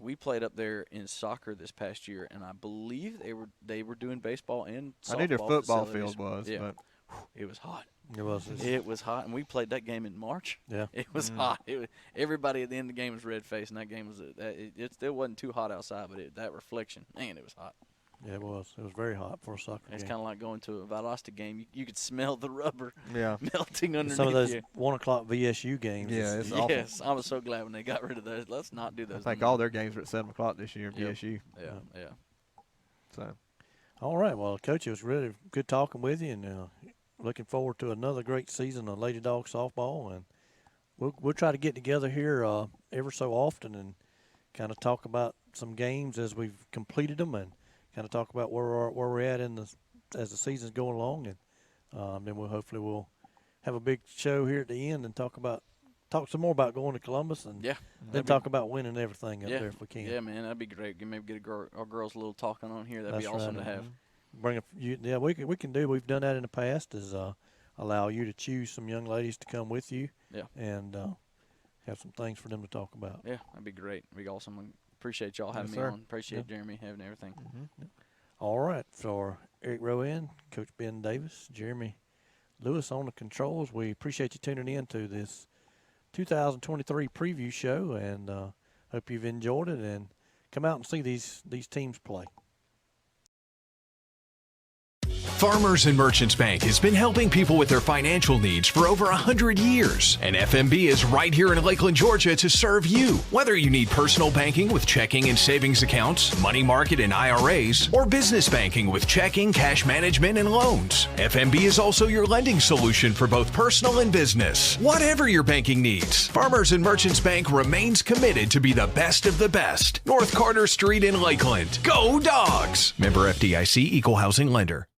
we played up there in soccer this past year, and I believe they were doing baseball and softball. I knew their football facilities. field was, Yeah. but It was hot. it was. It was hot, and we played that game in March. Yeah. It was hot. Everybody at the end of the game was red faced, and that game was it still wasn't too hot outside, but that reflection, man, it was hot. Yeah, it was. It was very hot for a soccer It's game. kind of like going to a Valdosta game. You could smell the rubber melting underneath Some of those you. 1 o'clock VSU games. yeah, it's awful. Yes, I was so glad when they got rid of those. Let's not do those. I think no more. all their games are at 7 o'clock this year, Yep. BSU. Yeah. So All right. Well, Coach, it was really good talking with you, and looking forward to another great season of Lady Dog softball. And we'll try to get together here ever so often and kind of talk about some games as we've completed them, and kind of talk about where we're at as the season's going along, and then we'll have a big show here at the end and talk some more about going to Columbus, and then talk about winning everything up there if we can. Yeah, man, that'd be great. Maybe get our girls a little talking on here. That'd be That's awesome right. to have. We can do. We've done that in the past. Is allow you to choose some young ladies to come with you. Yeah. And have some things for them to talk about. Yeah, that'd be great. That'd be awesome. Appreciate y'all having me sir. on. Appreciate Jeremy having everything. All right. For Eric Rowan, Coach Ben Davis, Jeremy Lewis on the controls, we appreciate you tuning in to this 2023 preview show, and hope you've enjoyed it, and come out and see these teams play. Farmers and Merchants Bank has been helping people with their financial needs for over 100 years, and FMB is right here in Lakeland, Georgia to serve you. Whether you need personal banking with checking and savings accounts, money market and IRAs, or business banking with checking, cash management, and loans, FMB is also your lending solution for both personal and business. Whatever your banking needs, Farmers and Merchants Bank remains committed to be the best of the best. North Carter Street in Lakeland. Go Dogs! Member FDIC, Equal Housing Lender.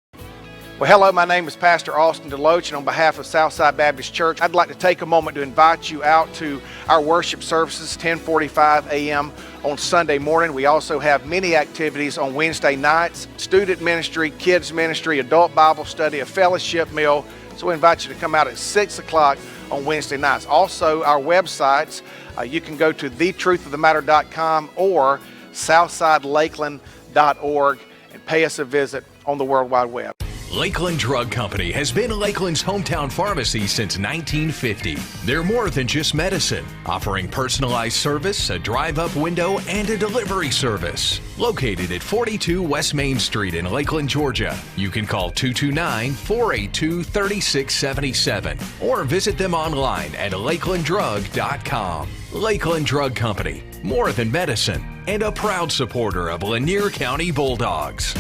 Well, hello, my name is Pastor Austin Deloach, and on behalf of Southside Baptist Church, I'd like to take a moment to invite you out to our worship services, 10:45 a.m. on Sunday morning. We also have many activities on Wednesday nights, student ministry, kids ministry, adult Bible study, a fellowship meal. So we invite you to come out at 6 o'clock on Wednesday nights. Also, our websites, you can go to thetruthofthematter.com or southsidelakeland.org and pay us a visit on the World Wide Web. Lakeland Drug Company has been Lakeland's hometown pharmacy since 1950. They're more than just medicine, offering personalized service, a drive-up window, and a delivery service. Located at 42 West Main Street in Lakeland, Georgia. You can call 229-482-3677 or visit them online at lakelanddrug.com. Lakeland Drug Company, more than medicine, and a proud supporter of Lanier County Bulldogs.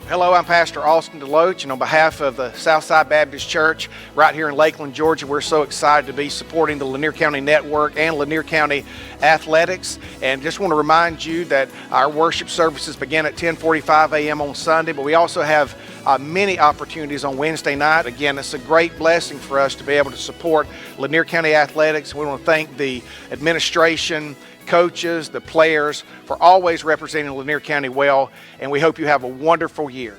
Hello, I'm Pastor Austin Deloach, and on behalf of the Southside Baptist Church right here in Lakeland, Georgia, we're so excited to be supporting the Lanier County Network and Lanier County Athletics. And just want to remind you that our worship services begin at 10:45 a.m. on Sunday, but we also have many opportunities on Wednesday night. Again, it's a great blessing for us to be able to support Lanier County Athletics. We want to thank the administration, coaches, the players for always representing Lanier County well, and we hope you have a wonderful year.